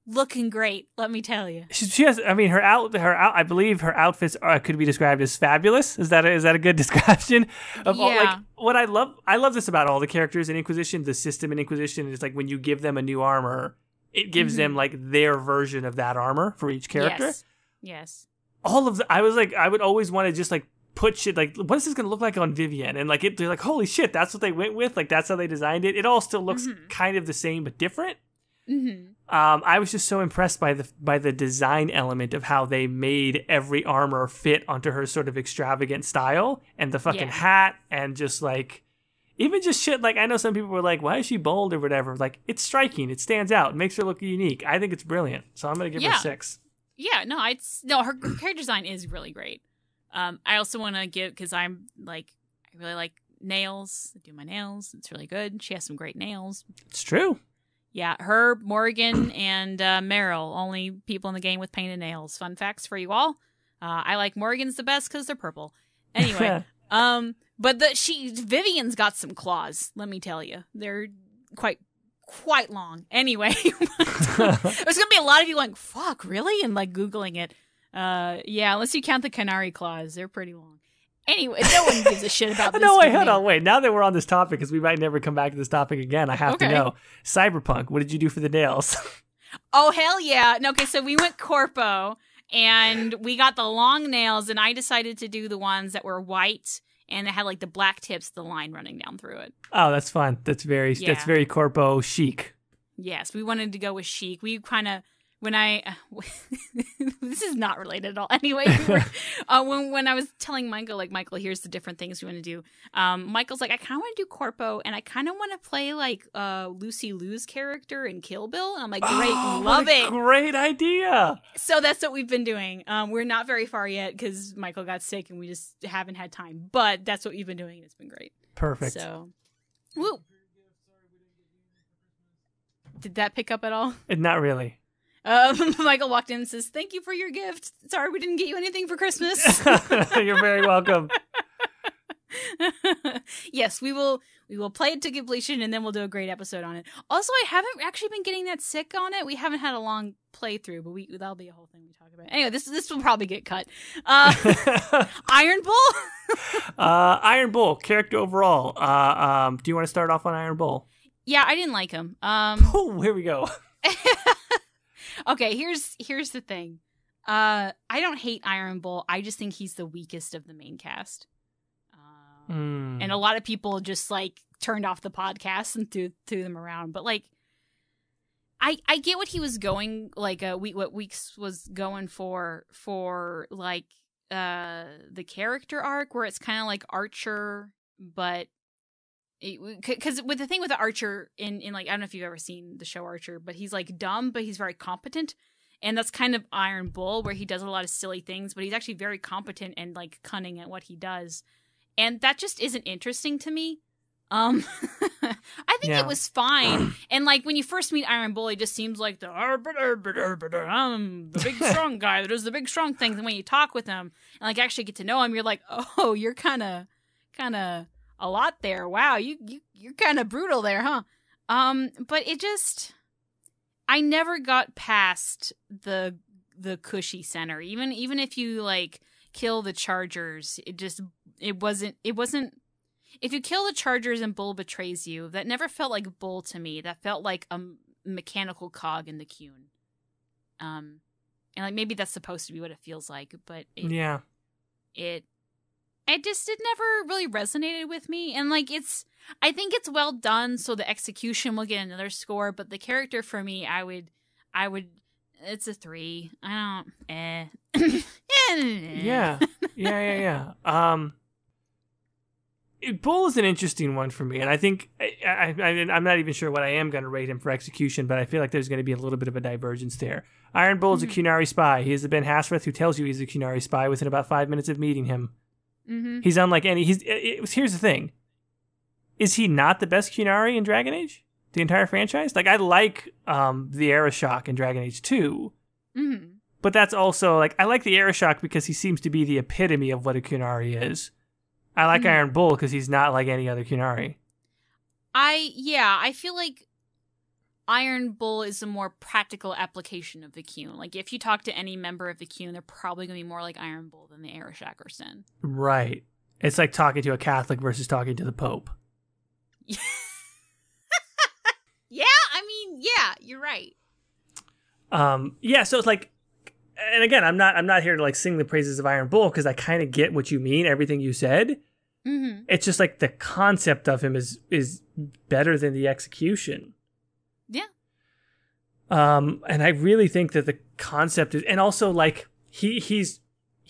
A: looking great, let me tell you.
B: She has, I mean, I believe her outfits could be described as fabulous. Is that a good description of all, like, what I love this about all the characters in Inquisition, the system in Inquisition is like when you give them a new armor, it gives them like their version of that armor for each character.
A: Yes.
B: All of I was like, I would always want to just like put shit like, what is this going to look like on Vivienne? And like, they're like, holy shit, that's what they went with. Like, that's how they designed it. It all still looks kind of the same, but different. I was just so impressed by the design element of how they made every armor fit onto her sort of extravagant style, and the fucking hat, and just like, even just shit like, I know some people were like, why is she bold or whatever? Like, it's striking, it stands out, it makes her look unique. I think it's brilliant, so I'm gonna give her a 6.
A: Yeah, her character design is really great. I also want to give, because I'm like, I really like nails. I do my nails. It's really good. She has some great nails.
B: It's true.
A: Yeah, her, Morrigan, and Meryl, only people in the game with painted nails. Fun facts for you all. I like Morrigan's the best because they're purple. Anyway, but Vivienne's got some claws. Let me tell you, they're quite quite long. Anyway, there's gonna be a lot of you going, "Fuck, really?" and like Googling it. Yeah, unless you count the Canary Claws, they're pretty long. Anyway, no one gives a shit about this.
B: No, wait, hold on, wait. Now that we're on this topic, because we might never come back to this topic again, I have to know. Cyberpunk, what did you do for the nails?
A: Oh, hell yeah. No, okay, so we went corpo, and we got the long nails, and I decided to do the ones that were white, and it had like the black tips, the line running down through it.
B: Oh, that's fun. That's very corpo chic.
A: Yes, we wanted to go with chic. We kind of, this is not related at all. Anyway, when I was telling Michael, like, Michael, here's the different things we want to do. Michael's like, I kind of want to do corpo, and I kind of want to play like Lucy Liu's character in Kill Bill. And I'm like, great, love it,
B: great idea.
A: So that's what we've been doing. We're not very far yet because Michael got sick, and we just haven't had time. But that's what we've been doing, and it's been great.
B: Perfect.
A: So, woo. Did that pick up at all?
B: Not really.
A: Michael walked in and says, "Thank you for your gift. Sorry we didn't get you anything for Christmas."
B: You're very welcome.
A: Yes, we will play it to completion, and then we'll do a great episode on it. Also, I haven't actually been getting that sick on it. We haven't had a long playthrough, but that'll be a whole thing we talk about. Anyway, this will probably get cut. Iron Bull?
B: Iron Bull, character overall. Do you want to start off on Iron Bull?
A: Yeah, I didn't like him.
B: Oh, here we go.
A: Okay, here's the thing. I don't hate Iron Bull. I just think he's the weakest of the main cast. And a lot of people just like turned off the podcast and threw them around. But like, I get what he was going, like what Weeks was going for like the character arc, where it's kind of like Archer, but because with the thing with the Archer in like, I don't know if you've ever seen the show Archer, but he's like dumb, but he's very competent. And that's kind of Iron Bull, where he does a lot of silly things, but he's actually very competent and like cunning at what he does. And that just isn't interesting to me. I think it was fine. And like when you first meet Iron Bull, he just seems like the big strong guy that does the big strong things. And when you talk with him and like actually get to know him, you're like, oh, you're kind of a lot there. Wow, you're kind of brutal there, huh? But it just, I never got past the cushy center. Even if you like kill the Chargers, it wasn't. If you kill the Chargers and Bull betrays you, that never felt like Bull to me. That felt like a mechanical cog in the Qun. And like maybe that's supposed to be what it feels like, but it never really resonated with me. And like I think it's well done, so the execution will get another score, but the character for me, I would it's a 3. I don't
B: Yeah. Bull is an interesting one for me, and I think I'm not even sure what I am going to rate him for execution, but I feel like there's going to be a little bit of a divergence there. Iron Bull is a Qunari spy. He is the Ben Hasrath who tells you he's a Qunari spy within about 5 minutes of meeting him. Mm-hmm. He's unlike any. Here's the thing: is he not the best Qunari in Dragon Age? The entire franchise? Like, I like the Arishok in Dragon Age 2, but that's also like I like the Arishok because he seems to be the epitome of what a Qunari is. I like Iron Bull because he's not like any other Qunari. I feel like Iron Bull is a more practical application of the Qun. Like, if you talk to any member of the Qun, they're probably going to be more like Iron Bull than the Arishok or Sen. Right. It's like talking to a Catholic versus talking to the Pope.
A: Yeah, you're right.
B: So it's like, and again, I'm not here to like sing the praises of Iron Bull because I kind of get what you mean, everything you said. Mm-hmm. It's just like the concept of him is better than the execution.
A: Yeah.
B: And I really think that the concept is, and also like he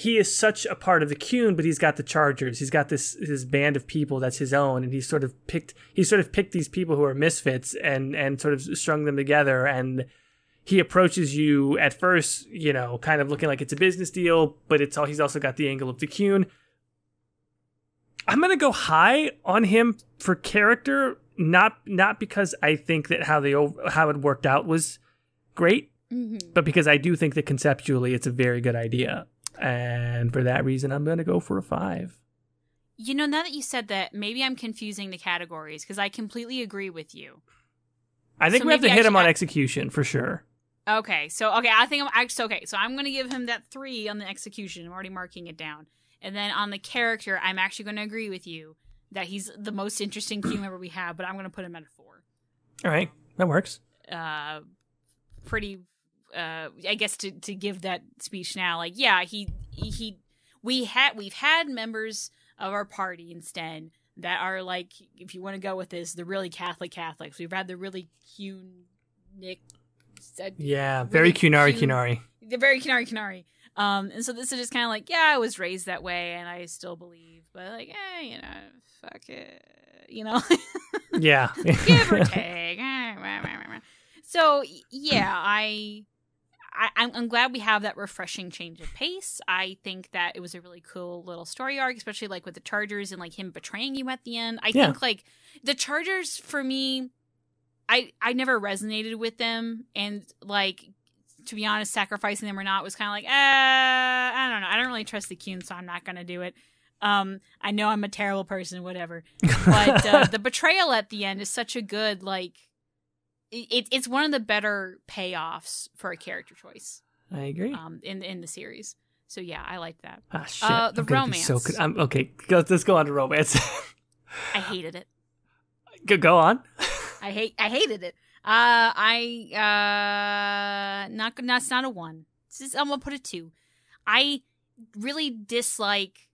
B: is such a part of the Qun, but he's got the Chargers. He's got his band of people that's his own, and he's sort of picked these people who are misfits and sort of strung them together. And he approaches you at first, you know, kind of looking like it's a business deal, but he's also got the angle of the Qun. I'm gonna go high on him for character, not because I think that how it worked out was great, but because I do think that conceptually it's a very good idea. And for that reason, I'm going to go for a 5.
A: You know, now that you said that, maybe I'm confusing the categories because I completely agree with you.
B: I think
A: So
B: we have to
A: maybe
B: hit him on
A: I-
B: execution for sure.
A: Okay, so I think so I'm gonna give him that 3 on the execution. I'm already marking it down. And then on the character, I'm actually gonna agree with you that he's the most interesting Q member we have, but I'm gonna put him at a 4.
B: All right, that works.
A: Pretty I guess to give that speech now, like, yeah, we've had members of our party instead that are like, if you want to go with this, the really Catholics. We've had the really Nick.
B: Yeah, very Kunari.
A: They're very Kunari. And so this is just kind of like, yeah, I was raised that way, and I still believe, but like, fuck it,
B: Yeah,
A: give or take. So yeah, I'm glad we have that refreshing change of pace. I think that it was a really cool little story arc, especially like with the Chargers and like him betraying you at the end. I think like the Chargers for me, I never resonated with them, and like, to be honest, sacrificing them or not was kind of like, I don't know. I don't really trust the Qun, so I'm not gonna do it. I know I'm a terrible person, whatever. But the betrayal at the end is such a good, like, it's one of the better payoffs for a character choice.
B: I agree.
A: In the series. So yeah, I like that.
B: Ah, shit.
A: The romance.
B: Okay, let's go on to romance.
A: I hated it.
B: Go on.
A: I hated it. That's not a 1. I'm gonna put a 2. I really dislike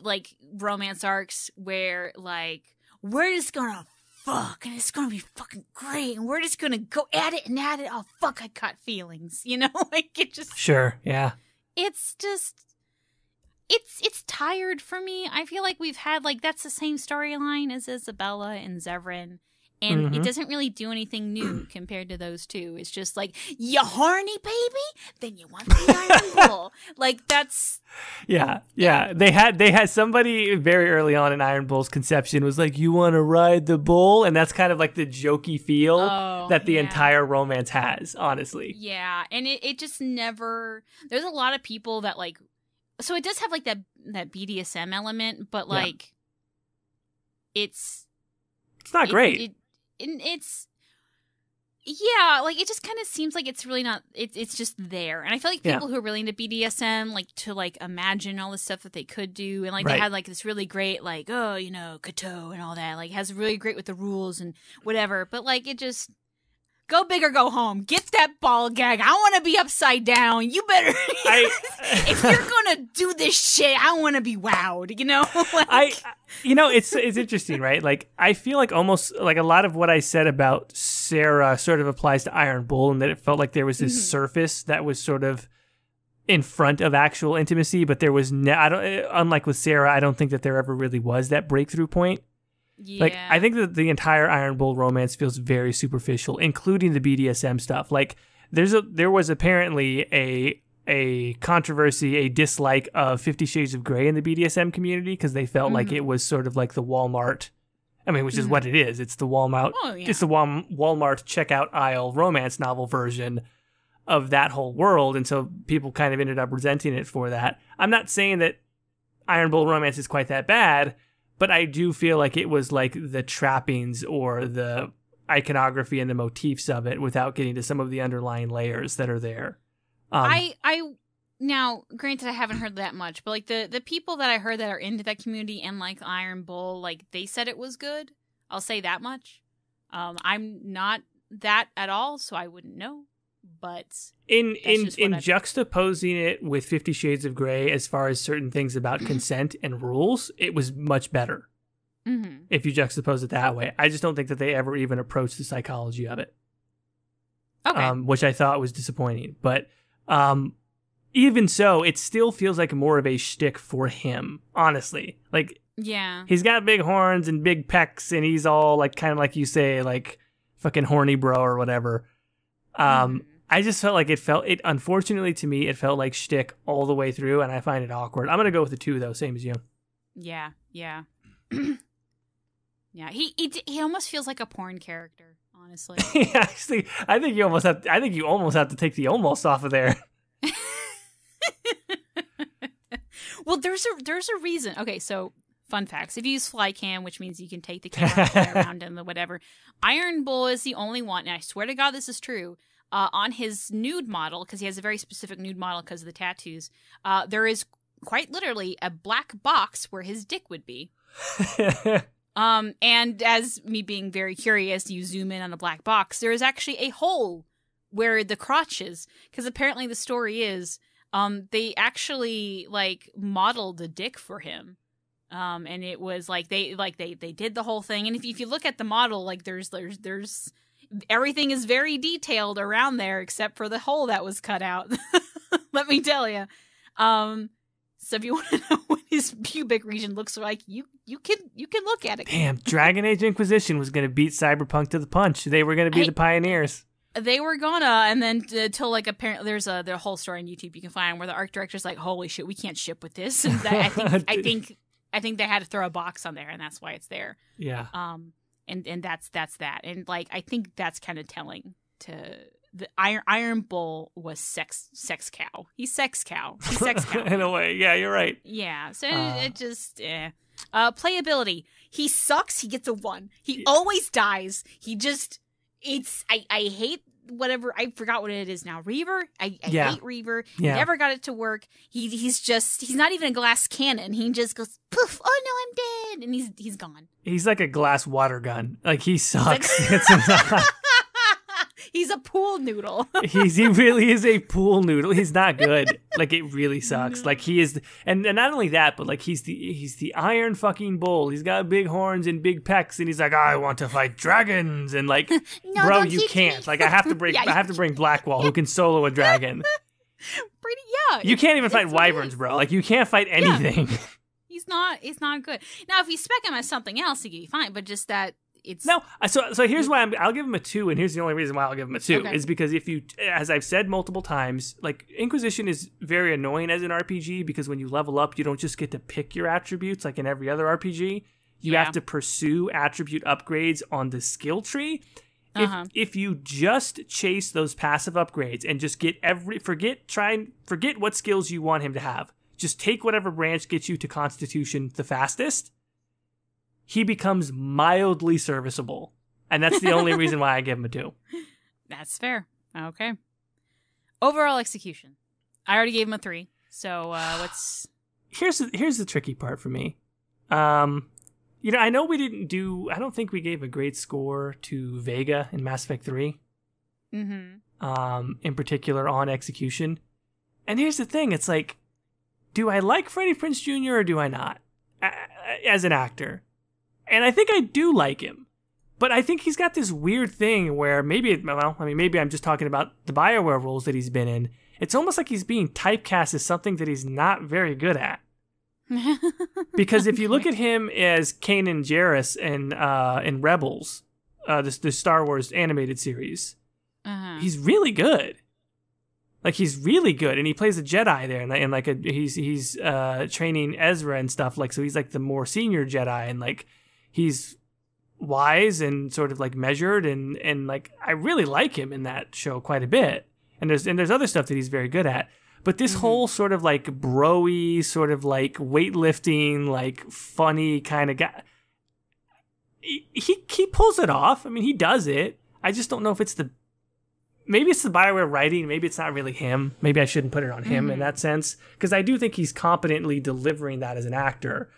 A: like romance arcs where like we're just gonna fuck and it's gonna be fucking great and we're just gonna go at it. Oh fuck, I caught feelings. Like it just
B: Sure, yeah.
A: It's just it's tired for me. I feel like we've had like that's the same storyline as Isabella and Zevran. And it doesn't really do anything new compared to those two. It's just like, you horny, baby? Then you want the Iron Bull. Like, that's...
B: Yeah. They had somebody very early on in Iron Bull's conception was like, you want to ride the bull? And that's kind of like the jokey feel that the entire romance has, honestly.
A: Yeah, and it just never... There's a lot of people that, like... So it does have, like, that BDSM element, but, like, it's
B: not great.
A: It's like it just kind of seems like it's really not it's just there. And I feel like people who are really into BDSM like to like imagine all the stuff that they could do, and like they had like this really great like Kato and all that, like has really great with the rules and whatever, but like it just go big or go home. Get that ball gag. I want to be upside down. You better. If you're gonna do this shit, I want to be wowed. Like,
B: it's interesting, right? Like I feel like almost like a lot of what I said about Sarah sort of applies to Iron Bull, and that it felt like there was this surface that was sort of in front of actual intimacy, but there was unlike with Sarah, I don't think that there ever really was that breakthrough point.
A: Yeah.
B: Like, I think that the entire Iron Bull romance feels very superficial, including the BDSM stuff. Like, there was apparently a controversy, a dislike of 50 Shades of Grey in the BDSM community because they felt like it was sort of like the Walmart. I mean, which is what it is. It's the Walmart. It's the Walmart checkout aisle romance novel version of that whole world, and so people kind of ended up resenting it for that. I'm not saying that Iron Bull romance is quite that bad, but I do feel like it was like the trappings or the iconography and the motifs of it without getting to some of the underlying layers that are there.
A: Now, granted, I haven't heard that much, but like the people that I heard that are into that community and like Iron Bull, like they said it was good. I'll say that much. I'm not that at all, so I wouldn't know. But
B: in juxtaposing it with 50 Shades of Grey, as far as certain things about consent and rules, it was much better. If you juxtapose it that way, I just don't think that they ever even approached the psychology of it.
A: Okay,
B: which I thought was disappointing. But even so, it still feels like more of a shtick for him. Honestly, like he's got big horns and big pecs, and he's all like kind of like you say, like fucking horny bro or whatever. I just felt like unfortunately to me, it felt like shtick all the way through, and I find it awkward. I'm going to go with a 2 though, same as you.
A: Yeah. Yeah, he almost feels like a porn character, honestly.
B: Actually, I think you almost have to take the almost off of there.
A: Well, there's a reason. Okay, so fun facts. If you use fly cam, which means you can take the camera fly around and the whatever, Iron Bull is the only one, and I swear to God this is true, on his nude model, because he has a very specific nude model because of the tattoos, there is quite literally a black box where his dick would be. And as me being very curious, you zoom in on the black box, there is actually a hole where the crotch is, because apparently the story is they actually like modeled a dick for him, and it was like they did the whole thing. And if you look at the model, like there's everything is very detailed around there except for the hole that was cut out. Let me tell you. So if you want to know what his pubic region looks like, you can look at it.
B: Damn, Dragon Age Inquisition was going to beat Cyberpunk to the punch. They were going to be the pioneers.
A: They were gonna, and then until like apparently there's a whole story on YouTube you can find where the art director's like, "Holy shit, we can't ship with this." And I think they had to throw a box on there, and that's why it's there.
B: Yeah.
A: And that's that, and like I think that's kind of telling to the Iron Bull was sex cow. He's sex cow. He's sex cow
B: in a way. Yeah, you're right.
A: Yeah. So it just playability. He sucks. He gets a 1. He always dies. He just. I hate whatever, I forgot what it is now. Reaver? I hate Reaver.
B: Yeah.
A: He never got it to work. He's not even a glass cannon. He just goes, poof, oh no, I'm dead. And he's gone.
B: He's like a glass water gun. Like, he sucks.
A: He's a pool noodle.
B: He really is a pool noodle. He's not good. Like, it really sucks. Like, he is, and not only that, but like he's the Iron fucking Bull. He's got big horns and big pecs, and he's like, I want to fight dragons, and like,
A: no,
B: bro, you can't. Like, I have to bring Blackwall, who can solo a dragon. You can't even fight wyverns, bro. Like, you can't fight anything.
A: Yeah. He's not good. Now, if you spec him as something else, he could be fine. But just that.
B: No, so here's why I'll give him a 2, and here's the only reason why I'll give him a 2 is because if you, as I've said multiple times, like, Inquisition is very annoying as an RPG because when you level up, you don't just get to pick your attributes like in every other RPG. You have to pursue attribute upgrades on the skill tree. If you just chase those passive upgrades and just get forget what skills you want him to have. Just take whatever branch gets you to Constitution the fastest. He becomes mildly serviceable. And that's the only reason why I give him a 2.
A: That's fair. Okay. Overall execution. I already gave him a 3. So what's...
B: Here's the tricky part for me. I know I don't think we gave a great score to Vega in Mass Effect 3. Mm-hmm. In particular on execution. And here's the thing. It's like, do I like Freddie Prinze Jr. or do I not? As an actor. And I think I do like him. But I think he's got this weird thing where maybe I'm just talking about the BioWare roles that he's been in. It's almost like he's being typecast as something that he's not very good at. Because if you look at him as Kanan Jarrus in Rebels, the Star Wars animated series, he's really good. Like, he's really good, and he plays a Jedi there, and like he's training Ezra and stuff. Like, so he's like the more senior Jedi, and like he's wise and sort of like measured, and like I really like him in that show quite a bit. And there's other stuff that he's very good at. But this whole sort of like bro-y, sort of like weightlifting, like funny kind of guy, he pulls it off. I mean, he does it. I just don't know if maybe it's the BioWare writing. Maybe it's not really him. Maybe I shouldn't put it on him in that sense. Because I do think he's competently delivering that as an actor.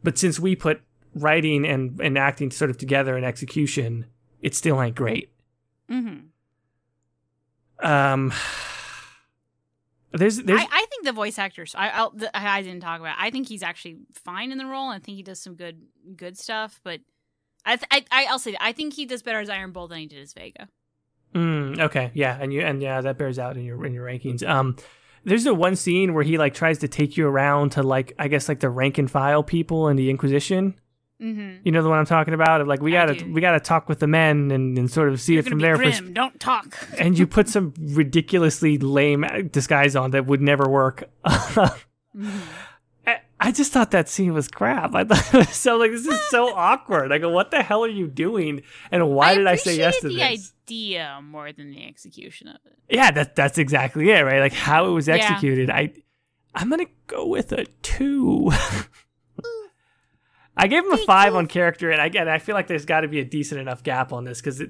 B: But since we put writing and acting sort of together in execution, it still ain't great. Mm-hmm.
A: I think the voice actors. I didn't talk about it. I think he's actually fine in the role. I think he does some good stuff. But I'll say that. I think he does better as Iron Bull than he did as Vega.
B: Okay, yeah, and that bears out in your rankings. There's the one scene where he like tries to take you around to like, I guess, like the rank and file people in the Inquisition. Mm-hmm. You know the one I'm talking about? Of like, we gotta talk with the men and sort of see
A: You're
B: it from
A: their
B: their
A: perspective. Don't talk.
B: And you put some ridiculously lame disguise on that would never work. I just thought that scene was crap. I thought it was so like, this is so awkward. I go, what the hell are you doing? And why did I say yes to this?
A: I appreciated the idea more than the execution of it.
B: Yeah, that's exactly it, right? Like how it was executed. I'm gonna go with a 2. I gave him a 5 on character, and I feel like there's got to be a decent enough gap on this because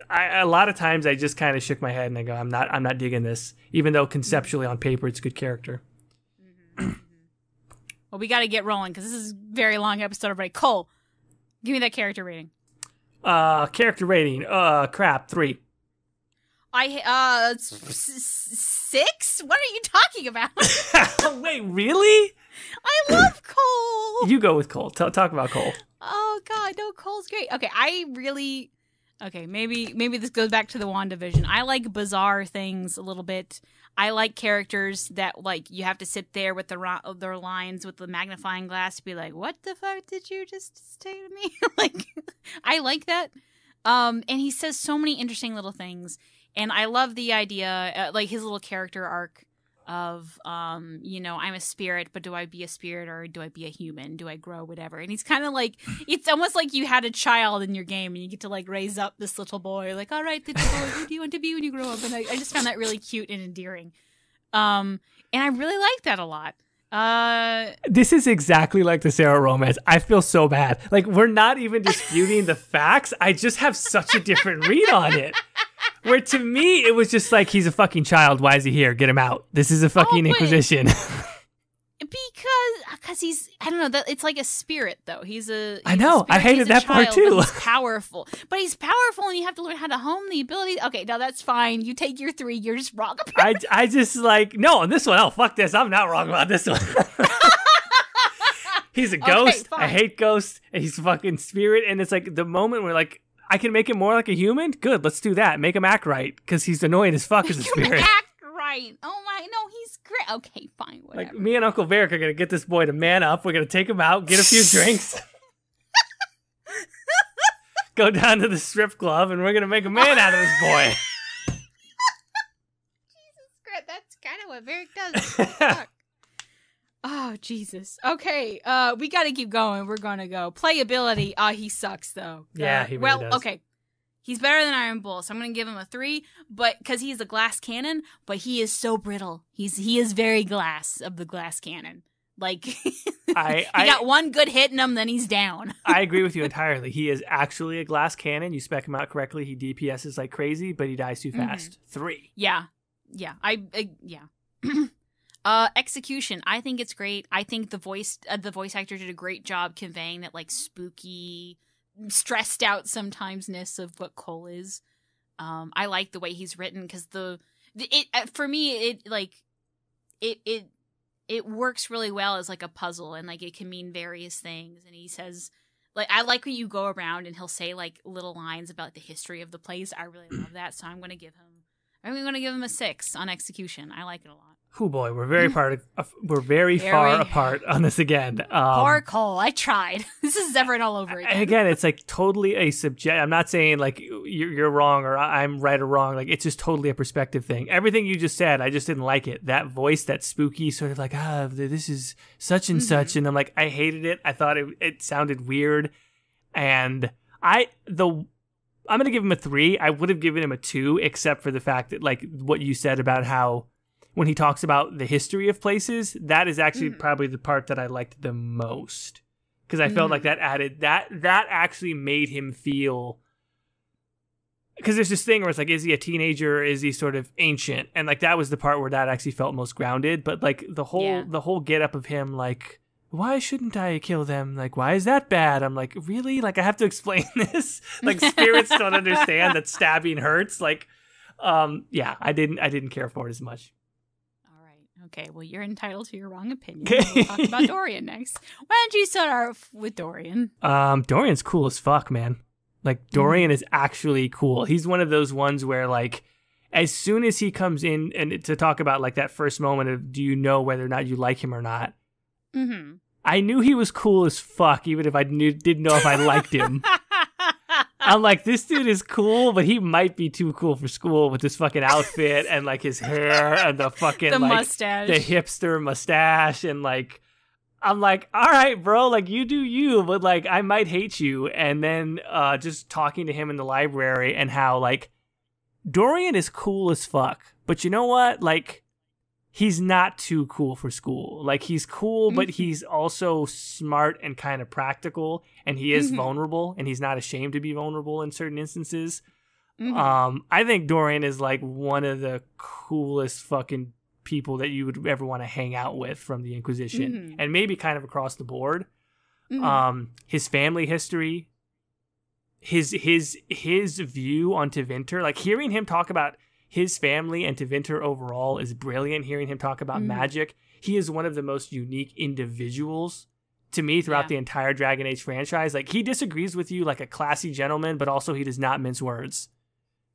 B: a lot of times I just kind of shook my head and I go, I'm not digging this, even though conceptually on paper it's good character.
A: Well, we got to get rolling because this is a very long episode already. Cole, give me that character rating.
B: Character rating, 3.
A: 6? What are you talking about?
B: Wait, really?
A: I love Cole.
B: You go with Cole. Talk about Cole.
A: Oh God, no, Cole's great. Okay, maybe this goes back to the WandaVision. I like bizarre things a little bit. I like characters that like you have to sit there with their lines with the magnifying glass to be like, "What the fuck did you just say to me?" Like, I like that. And he says so many interesting little things, and I love the idea, like his little character arc of, I'm a spirit, but do I be a spirit or do I be a human? Do I grow, whatever? And he's kind of like, it's almost like you had a child in your game and you get to like raise up this little boy, like, all right, little boy, who do you want to be when you grow up? And I just found that really cute and endearing. And I really like that a lot.
B: This is exactly like the Sarah romance. I feel so bad. Like, we're not even disputing the facts. I just have such a different read on it. Where to me, it was just like, he's a fucking child. Why is he here? Get him out. This is a fucking Inquisition.
A: Because he's, I don't know, it's like a spirit, though.
B: I know. I hated that part, too.
A: He's powerful. But he's powerful, and you have to learn how to hone the ability. Okay, now that's fine. You take your 3. You're just wrong about it.
B: I just like, no, on this one, oh, fuck this. I'm not wrong about this one. He's a ghost. Okay, I hate ghosts. And he's a fucking spirit. And it's like the moment where, like, I can make him more like a human? Good, let's do that. Make him act right, because he's annoying as fuck as a spirit.
A: Act right. Oh my, no, he's great. Okay, fine, whatever.
B: Like, me and Uncle Varric are going to get this boy to man up. We're going to take him out, get a few drinks. Go down to the strip club, and we're going to make a man out of this boy.
A: Jesus Christ, that's kind of what Varric does. Fuck. Oh, Jesus. Okay, we got to keep going. We're going to go. Playability. He sucks, though.
B: Yeah, he really does.
A: Okay. He's better than Iron Bull, so I'm going to give him a 3, but because he's a glass cannon, but he is so brittle. He is very glass of the glass cannon. Like, he got one good hit in him, then he's down.
B: I agree with you entirely. He is actually a glass cannon. You spec him out correctly. He DPSs like crazy, but he dies too fast. 3.
A: Yeah. Yeah. Yeah. Execution. I think it's great. I think the voice actor did a great job conveying that like spooky, stressed out sometimesness of what Cole is. I like the way he's written because for me it works really well as like a puzzle, and like it can mean various things. And he says, like, I like when you go around and he'll say like little lines about the history of the place. I really love that, so I'm going to give him a 6 on execution. I like it a lot.
B: Oh boy, we're very far apart on this again.
A: Poor Cole. I tried. This is Zephyrin all over again.
B: Again, it's like totally a subject. I'm not saying like you're wrong or I'm right or wrong. Like, it's just totally a perspective thing. Everything you just said, I just didn't like it. That voice, that spooky sort of like, this is such and such, and I'm like, I hated it. I thought it sounded weird, and I'm gonna give him a 3. I would have given him a 2, except for the fact that like what you said about how, when he talks about the history of places, that is actually probably the part that I liked the most, because I felt like that added that actually made him feel, because there's this thing where it's like, is he a teenager or is he sort of ancient? And like that was the part where that actually felt most grounded. But like the whole get up of him, like, why shouldn't I kill them? Like, why is that bad? I'm like, really? Like, I have to explain this? Like, spirits don't understand that stabbing hurts. Like, yeah, I didn't care for it as much.
A: Okay, well, you're entitled to your wrong opinion. We'll talk about Dorian next. Why don't you start off with Dorian?
B: Dorian's cool as fuck, man. Like, Dorian is actually cool. He's one of those ones where, like, as soon as he comes in and to talk about, like, that first moment of, do you know whether or not you like him or not? Mm-hmm. I knew he was cool as fuck, even if I didn't know if I liked him. I'm like, this dude is cool, but he might be too cool for school with this fucking outfit and like his hair and the fucking the
A: mustache,
B: the hipster mustache, and like, I'm like, all right, bro, like you do you, but like I might hate you. And then just talking to him in the library and how like Dorian is cool as fuck, but you know what, like he's not too cool for school. Like, he's cool, but he's also smart and kind of practical, and he is vulnerable, and he's not ashamed to be vulnerable in certain instances. I think Dorian is like one of the coolest fucking people that you would ever want to hang out with from the Inquisition, and maybe kind of across the board. His family history, his view on Tevinter, like hearing him talk about his family and Tevinter overall is brilliant. Hearing him talk about magic, he is one of the most unique individuals to me throughout the entire Dragon Age franchise. Like, he disagrees with you like a classy gentleman, but also he does not mince words.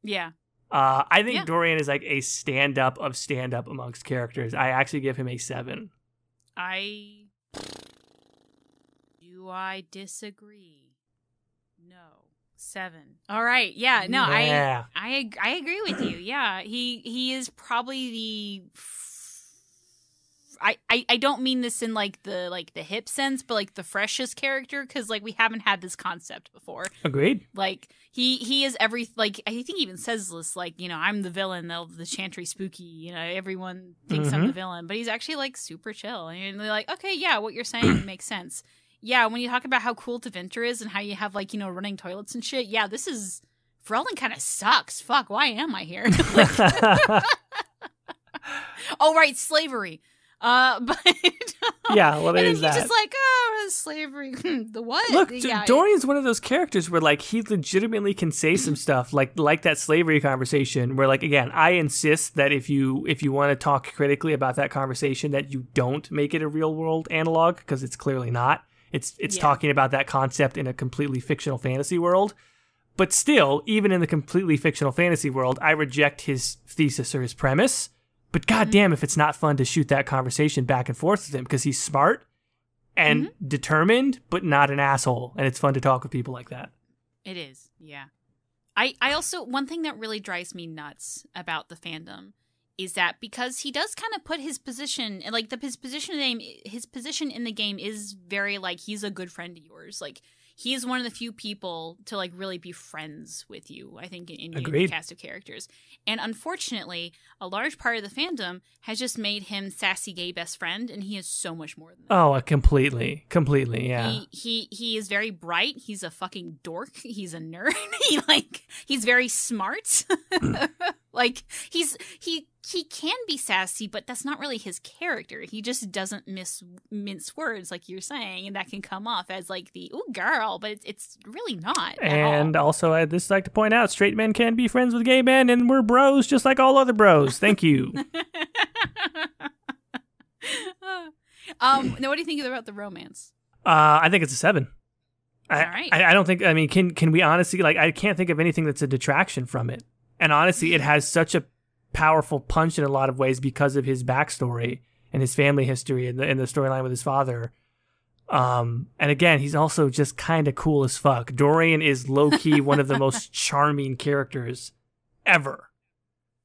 A: Yeah.
B: I think Dorian is like a stand-up amongst characters. I actually give him a 7.
A: Do I disagree? No. 7. All right. Yeah. No. Yeah. I agree with you. Yeah. He is probably the. I don't mean this in like the hip sense, but like the freshest character, because like we haven't had this concept before.
B: Agreed.
A: Like he is like I think he even says this, like, you know, I'm the villain, the Chantry Spooky, you know, everyone thinks I'm the villain, but he's actually like super chill, and they're like, okay, yeah, what you're saying makes sense. Yeah, when you talk about how cool Tevinter is and how you have, like, you know, running toilets and shit, yeah, this is... Ferelden kind of sucks. Fuck, why am I here? Oh, right, slavery. But...
B: yeah, well, it is that.
A: He's just like, oh, slavery. The what?
B: Look, Dorian's one of those characters where, like, he legitimately can say some stuff, like that slavery conversation, where, like, again, I insist that if you want to talk critically about that conversation, that you don't make it a real-world analog, because it's clearly not. It's talking about that concept in a completely fictional fantasy world. But still, even in the completely fictional fantasy world, I reject his thesis or his premise. But goddamn, if it's not fun to shoot that conversation back and forth with him, because he's smart and determined, but not an asshole. And it's fun to talk with people like that.
A: It is, yeah. I also, one thing that really drives me nuts about the fandom is that because he does kind of put his position, and like his position in the game is very like, he's a good friend of yours. Like, he is one of the few people to like really be friends with you, I think, in your cast of characters. And unfortunately, a large part of the fandom has just made him sassy gay best friend, and he is so much more than that.
B: Oh, completely, yeah.
A: He is very bright. He's a fucking dork. He's a nerd. He's very smart. Like, he can be sassy, but that's not really his character. He just doesn't mince words, like you're saying, and that can come off as like the ooh girl, but it's really not.
B: And also, I'd just like to point out, straight men can be friends with gay men, and we're bros just like all other bros. Thank you.
A: Now, what do you think about the romance?
B: I think it's a 7.
A: All right.
B: I don't think. I mean, can we honestly, like, I can't think of anything that's a detraction from it. And honestly, it has such a powerful punch in a lot of ways because of his backstory and his family history and the storyline with his father. And again, he's also just kind of cool as fuck. Dorian is low-key one of the most charming characters ever.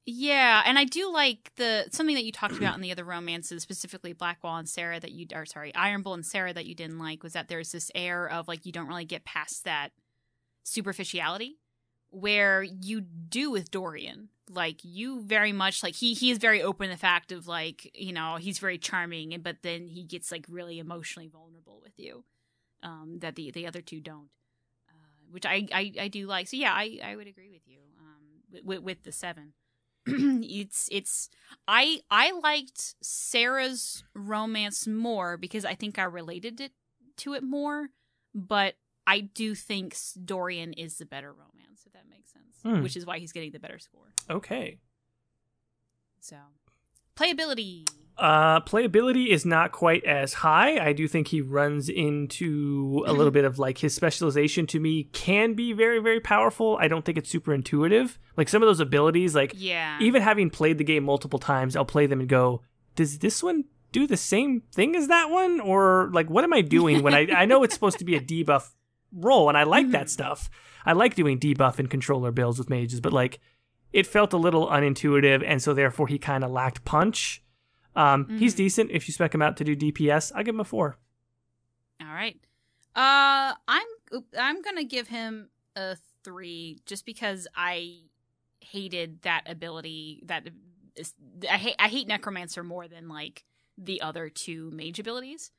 A: Yeah, and I do like something that you talked about in the other romances, specifically Blackwall and Sarah Ironbull and Sarah that you didn't like, was that there's this air of like you don't really get past that superficiality, where you do with Dorian. Like, you very much, like, he is very open to the fact of, like, you know, he's very charming, but then he gets, like, really emotionally vulnerable with you, that the other two don't, which I do like. So, yeah, I would agree with you with the 7. I liked Sarah's romance more because I think I related to it more, but I do think Dorian is the better romance, if that makes sense, which is why he's getting the better score.
B: Okay.
A: So, playability.
B: Playability is not quite as high. I do think he runs into a little bit of, like, his specialization to me can be very, very powerful. I don't think it's super intuitive. Like, some of those abilities, like, even having played the game multiple times, I'll play them and go, does this one do the same thing as that one? Or, like, what am I doing when I know it's supposed to be a debuff role, and I like that stuff. I like doing debuff and controller builds with mages, but, like, it felt a little unintuitive, and so therefore he kind of lacked punch. He's decent if you spec him out to do DPS. I'll give him a 4.
A: All right. I'm gonna give him a 3 just because I hated that ability, that I hate Necromancer more than like the other two mage abilities.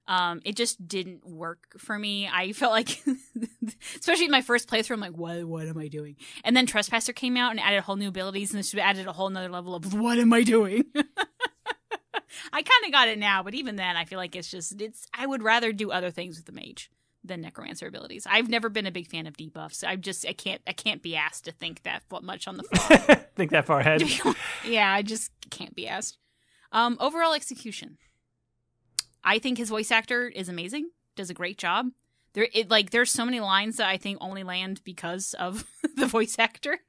A: It just didn't work for me. I felt like, especially in my first playthrough, I'm like, what am I doing? And then Trespasser came out and added whole new abilities, and this added a whole nother level of what am I doing? I kind of got it now, but even then, I feel like I would rather do other things with the mage than Necromancer abilities. I've never been a big fan of debuffs. I can't be asked to think that much on the fly.
B: Think that far ahead.
A: Yeah, I just can't be asked. Overall execution. I think his voice actor is amazing. Does a great job. There's so many lines that I think only land because of the voice actor.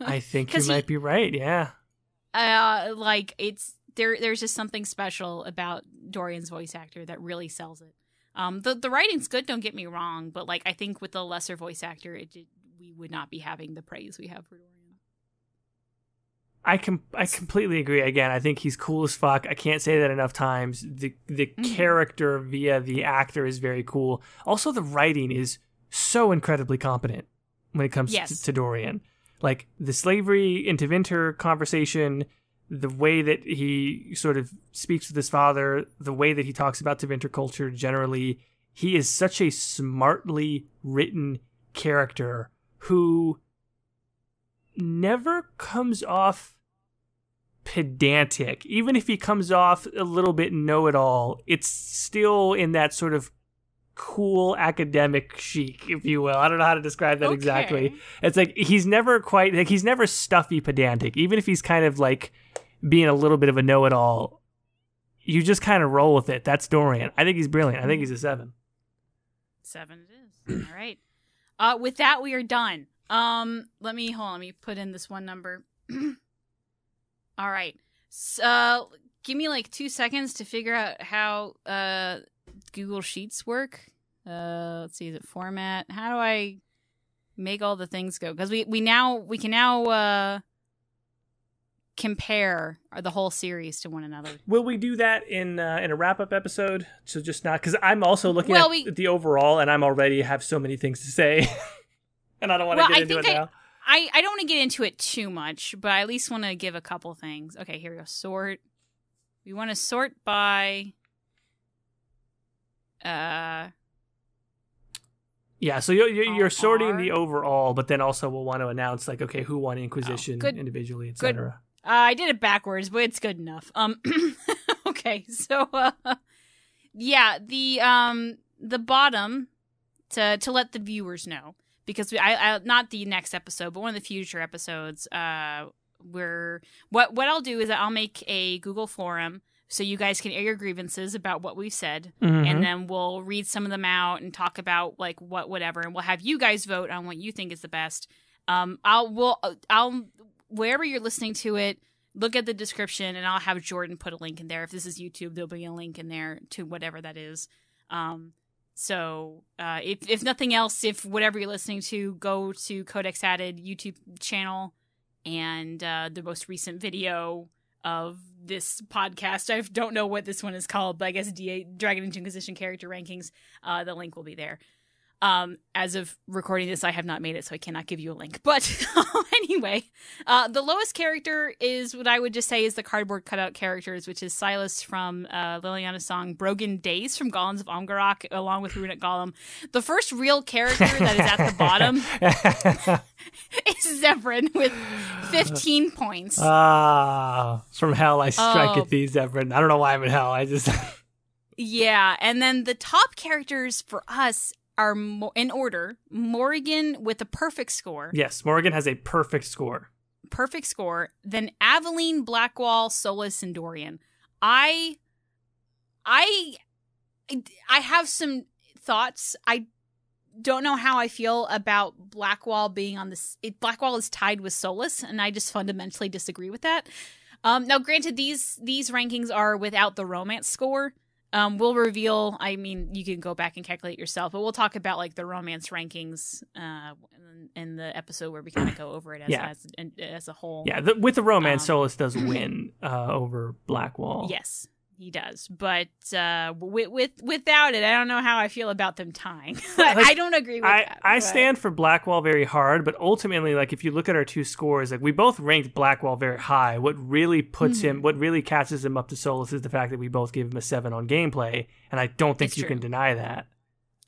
B: I think you might be right. Yeah.
A: There's just something special about Dorian's voice actor that really sells it. The writing's good. Don't get me wrong, but like I think with the lesser voice actor, we would not be having the praise we have for Dorian.
B: I completely agree. Again, I think he's cool as fuck. I can't say that enough times. The character via the actor is very cool. Also, the writing is so incredibly competent when it comes to Dorian. Like the slavery into Winter conversation, the way that he sort of speaks with his father, the way that he talks about Tevinter culture generally. He is such a smartly written character who never comes off pedantic. Even if he comes off a little bit know-it-all, it's still in that sort of cool academic chic, if you will. I don't know how to describe that exactly. It's like he's never stuffy pedantic. Even if he's kind of like being a little bit of a know-it-all, you just kind of roll with it. That's Dorian. I think he's brilliant. I think he's a 7.
A: 7 it is. All right. With that, we are done. Let me put in this one number. All right. So, give me like 2 seconds to figure out how Google Sheets work. Let's see, is it format? How do I make all the things go? Because we can now compare the whole series to one another.
B: Will we do that in a wrap-up episode? So just not, because I'm also looking at the overall, and I'm already have so many things to say, and I don't want to get into it now.
A: I don't want to get into it too much, but I at least want to give a couple things. Okay, here we go. Sort. We want to sort by...
B: Yeah, so you're sorting the overall, but then also we'll want to announce, like, okay, who won Inquisition individually, etc.
A: I did it backwards, but it's good enough. Okay, so yeah, the bottom to let the viewers know, because I not the next episode, but one of the future episodes, what I'll do is I'll make a Google forum so you guys can air your grievances about what we've said, and then we'll read some of them out and talk about like whatever, and we'll have you guys vote on what you think is the best. I'll wherever you're listening to it, look at the description, and I'll have Jordan put a link in there. If this is YouTube, there'll be a link in there to whatever that is. So if nothing else, if whatever you're listening to, go to Codex Added YouTube channel and the most recent video of this podcast. I don't know what this one is called, but I guess Dragon Age Inquisition character rankings. The link will be there. As of recording this, I have not made it, so I cannot give you a link. But anyway, the lowest character is what I would just say is the cardboard cutout characters, which is Silas from Liliana's song Brogan Days from Golems of Omgarok, along with Runic Golem. The first real character that is at the bottom is Zevran with 15 points.
B: From hell I strike at thee, Zevran. I don't know why I'm in hell. I just...
A: Yeah, and then the top characters for us are in order. Morrigan with a perfect score.
B: Yes, Morrigan has a perfect score.
A: Perfect score. Then Aveline, Blackwall, Solus, and Dorian. I have some thoughts. I don't know how I feel about Blackwall being on this. Blackwall is tied with Solus, and I just fundamentally disagree with that. Now, granted, these rankings are without the romance score. We'll reveal, I mean, you can go back and calculate yourself, but we'll talk about like the romance rankings in the episode where we kind of go over it as a whole.
B: Yeah, with the romance, Solus does win over Blackwall.
A: Yes. He does, but without it, I don't know how I feel about them tying. I don't agree with that.
B: I stand for Blackwall very hard, but ultimately, like if you look at our two scores, like we both ranked Blackwall very high. What really puts him, what really catches him up to Solas is the fact that we both gave him a 7 on gameplay, and I don't think you can deny that.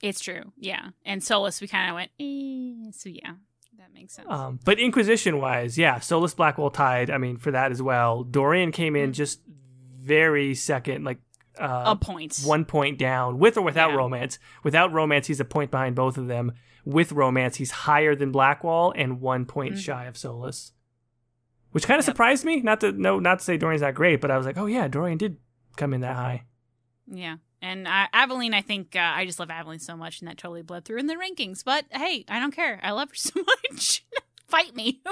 A: It's true, yeah. And Solas, we kind of went, so yeah, that makes sense.
B: But Inquisition-wise, yeah, Solas Blackwall tied. I mean, for that as well. Dorian came in just very second, like
A: a point,
B: 1 point down, with or without romance. Without romance, he's a point behind both of them. With romance, he's higher than Blackwall and 1 point shy of Solas, which kind of surprised me. Not to say Dorian's not great, but I was like, oh yeah, Dorian did come in that high.
A: Yeah. And Aveline, I think I just love Aveline so much, and that totally bled through in the rankings. But hey, I don't care. I love her so much. Fight me.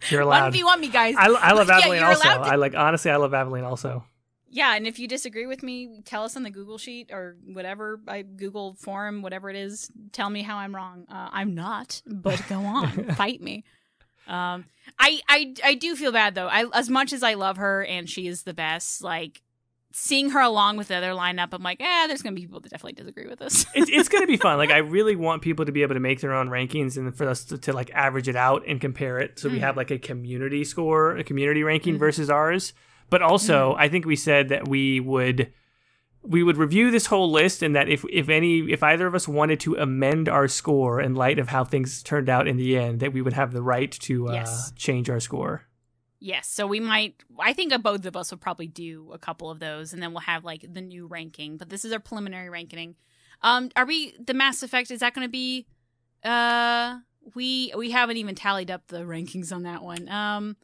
B: You're allowed.
A: 1v1 me, guys.
B: I love Aveline also.
A: To...
B: Honestly, I love Aveline also.
A: Yeah, and if you disagree with me, tell us on the Google sheet or whatever, Google forum, whatever it is. Tell me how I'm wrong. I'm not, but go on. Fight me. I do feel bad, though. As much as I love her and she is the best, like, seeing her along with the other lineup, I'm like, there's going to be people that definitely disagree with us.
B: It's going to be fun. Like, I really want people to be able to make their own rankings and for us to like average it out and compare it. So we have like a community score, a community ranking versus ours. But also, I think we said that we would review this whole list, and that if either of us wanted to amend our score in light of how things turned out in the end, that we would have the right to change our score.
A: Yes, so we might. I think both of us will probably do a couple of those, and then we'll have like the new ranking. But this is our preliminary ranking. Are we the Mass Effect? Is that going to be? We haven't even tallied up the rankings on that one.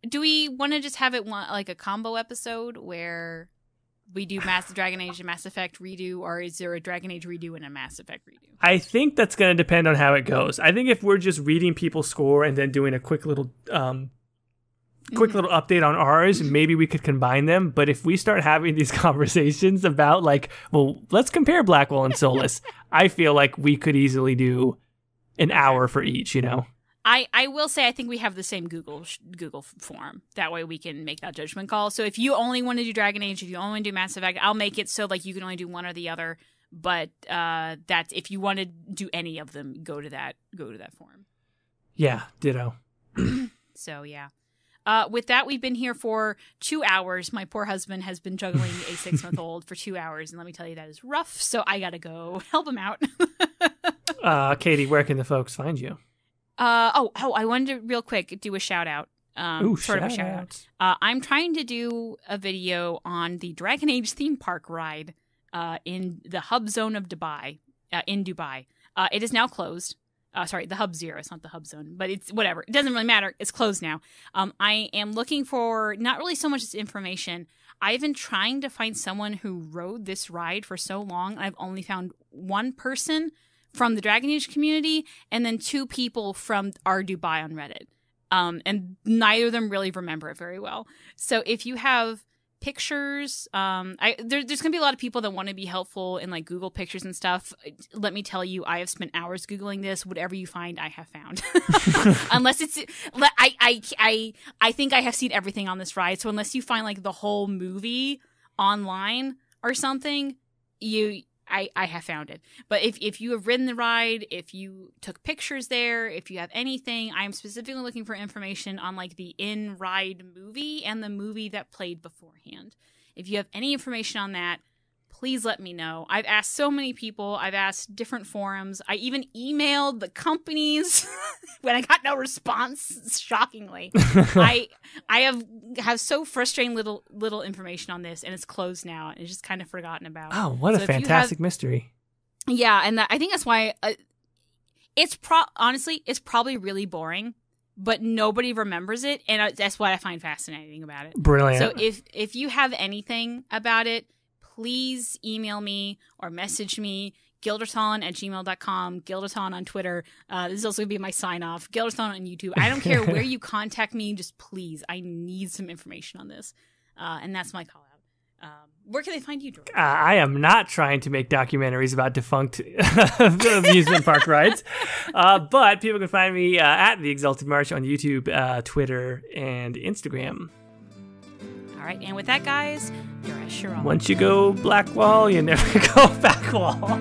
A: Do we want to just have it like a combo episode where we do Dragon Age and Mass Effect redo, or is there a Dragon Age redo and a Mass Effect redo?
B: I think that's going to depend on how it goes. I think if we're just reading people's score and then doing a quick little update on ours, maybe we could combine them. But if we start having these conversations about like, well, let's compare Blackwall and Solas, I feel like we could easily do an hour for each, you know?
A: I will say I think we have the same Google form. That way we can make that judgment call. So if you only want to do Dragon Age, if you only want to do Mass Effect, I'll make it so like you can only do one or the other. But that's if you want to do any of them, go to that form.
B: Yeah, ditto.
A: So yeah. With that, we've been here for 2 hours. My poor husband has been juggling a 6-month-old for 2 hours, and let me tell you, that is rough. So I gotta go help him out.
B: Katie, where can the folks find you?
A: I wanted to real quick do a shout out. Sort of a shout out. I'm trying to do a video on the Dragon Age theme park ride in the hub zone of Dubai. In Dubai, it is now closed. Sorry, the hub zero. It's not the hub zone, but it's whatever. It doesn't really matter. It's closed now. I am looking for not really so much as information. I've been trying to find someone who rode this ride for so long. I've only found one person from the Dragon Age community, and then 2 people from our Dubai on Reddit. And neither of them really remember it very well. So if you have pictures, there's going to be a lot of people that want to be helpful in like Google pictures and stuff. Let me tell you, I have spent hours Googling this. Whatever you find, I have found. Unless it's, I think I have seen everything on this ride. So unless you find like the whole movie online or something, I have found it. But if you have ridden the ride, if you took pictures there, if you have anything, I'm specifically looking for information on like the in-ride movie and the movie that played beforehand. If you have any information on that, please let me know. I've asked so many people. I've asked different forums. I even emailed the companies when I got no response, shockingly. I have so frustrating little information on this, and it's closed now. It's just kind of forgotten about.
B: Oh, what a fantastic mystery.
A: Yeah, and I think that's why honestly, it's probably really boring, but nobody remembers it, and that's what I find fascinating about it.
B: Brilliant.
A: So if you have anything about it, please email me or message me, gilderton@gmail.com, Gilderton on Twitter. This is also going to be my sign-off. Gilderton on YouTube. I don't care where you contact me, just please. I need some information on this. And that's my call-out. Where can they find you, George?
B: I am not trying to make documentaries about defunct amusement park rides. But people can find me at The Exalted March on YouTube, Twitter, and Instagram.
A: All right, and with that, guys, you're a sure.
B: Once you go black wall, you never go back wall.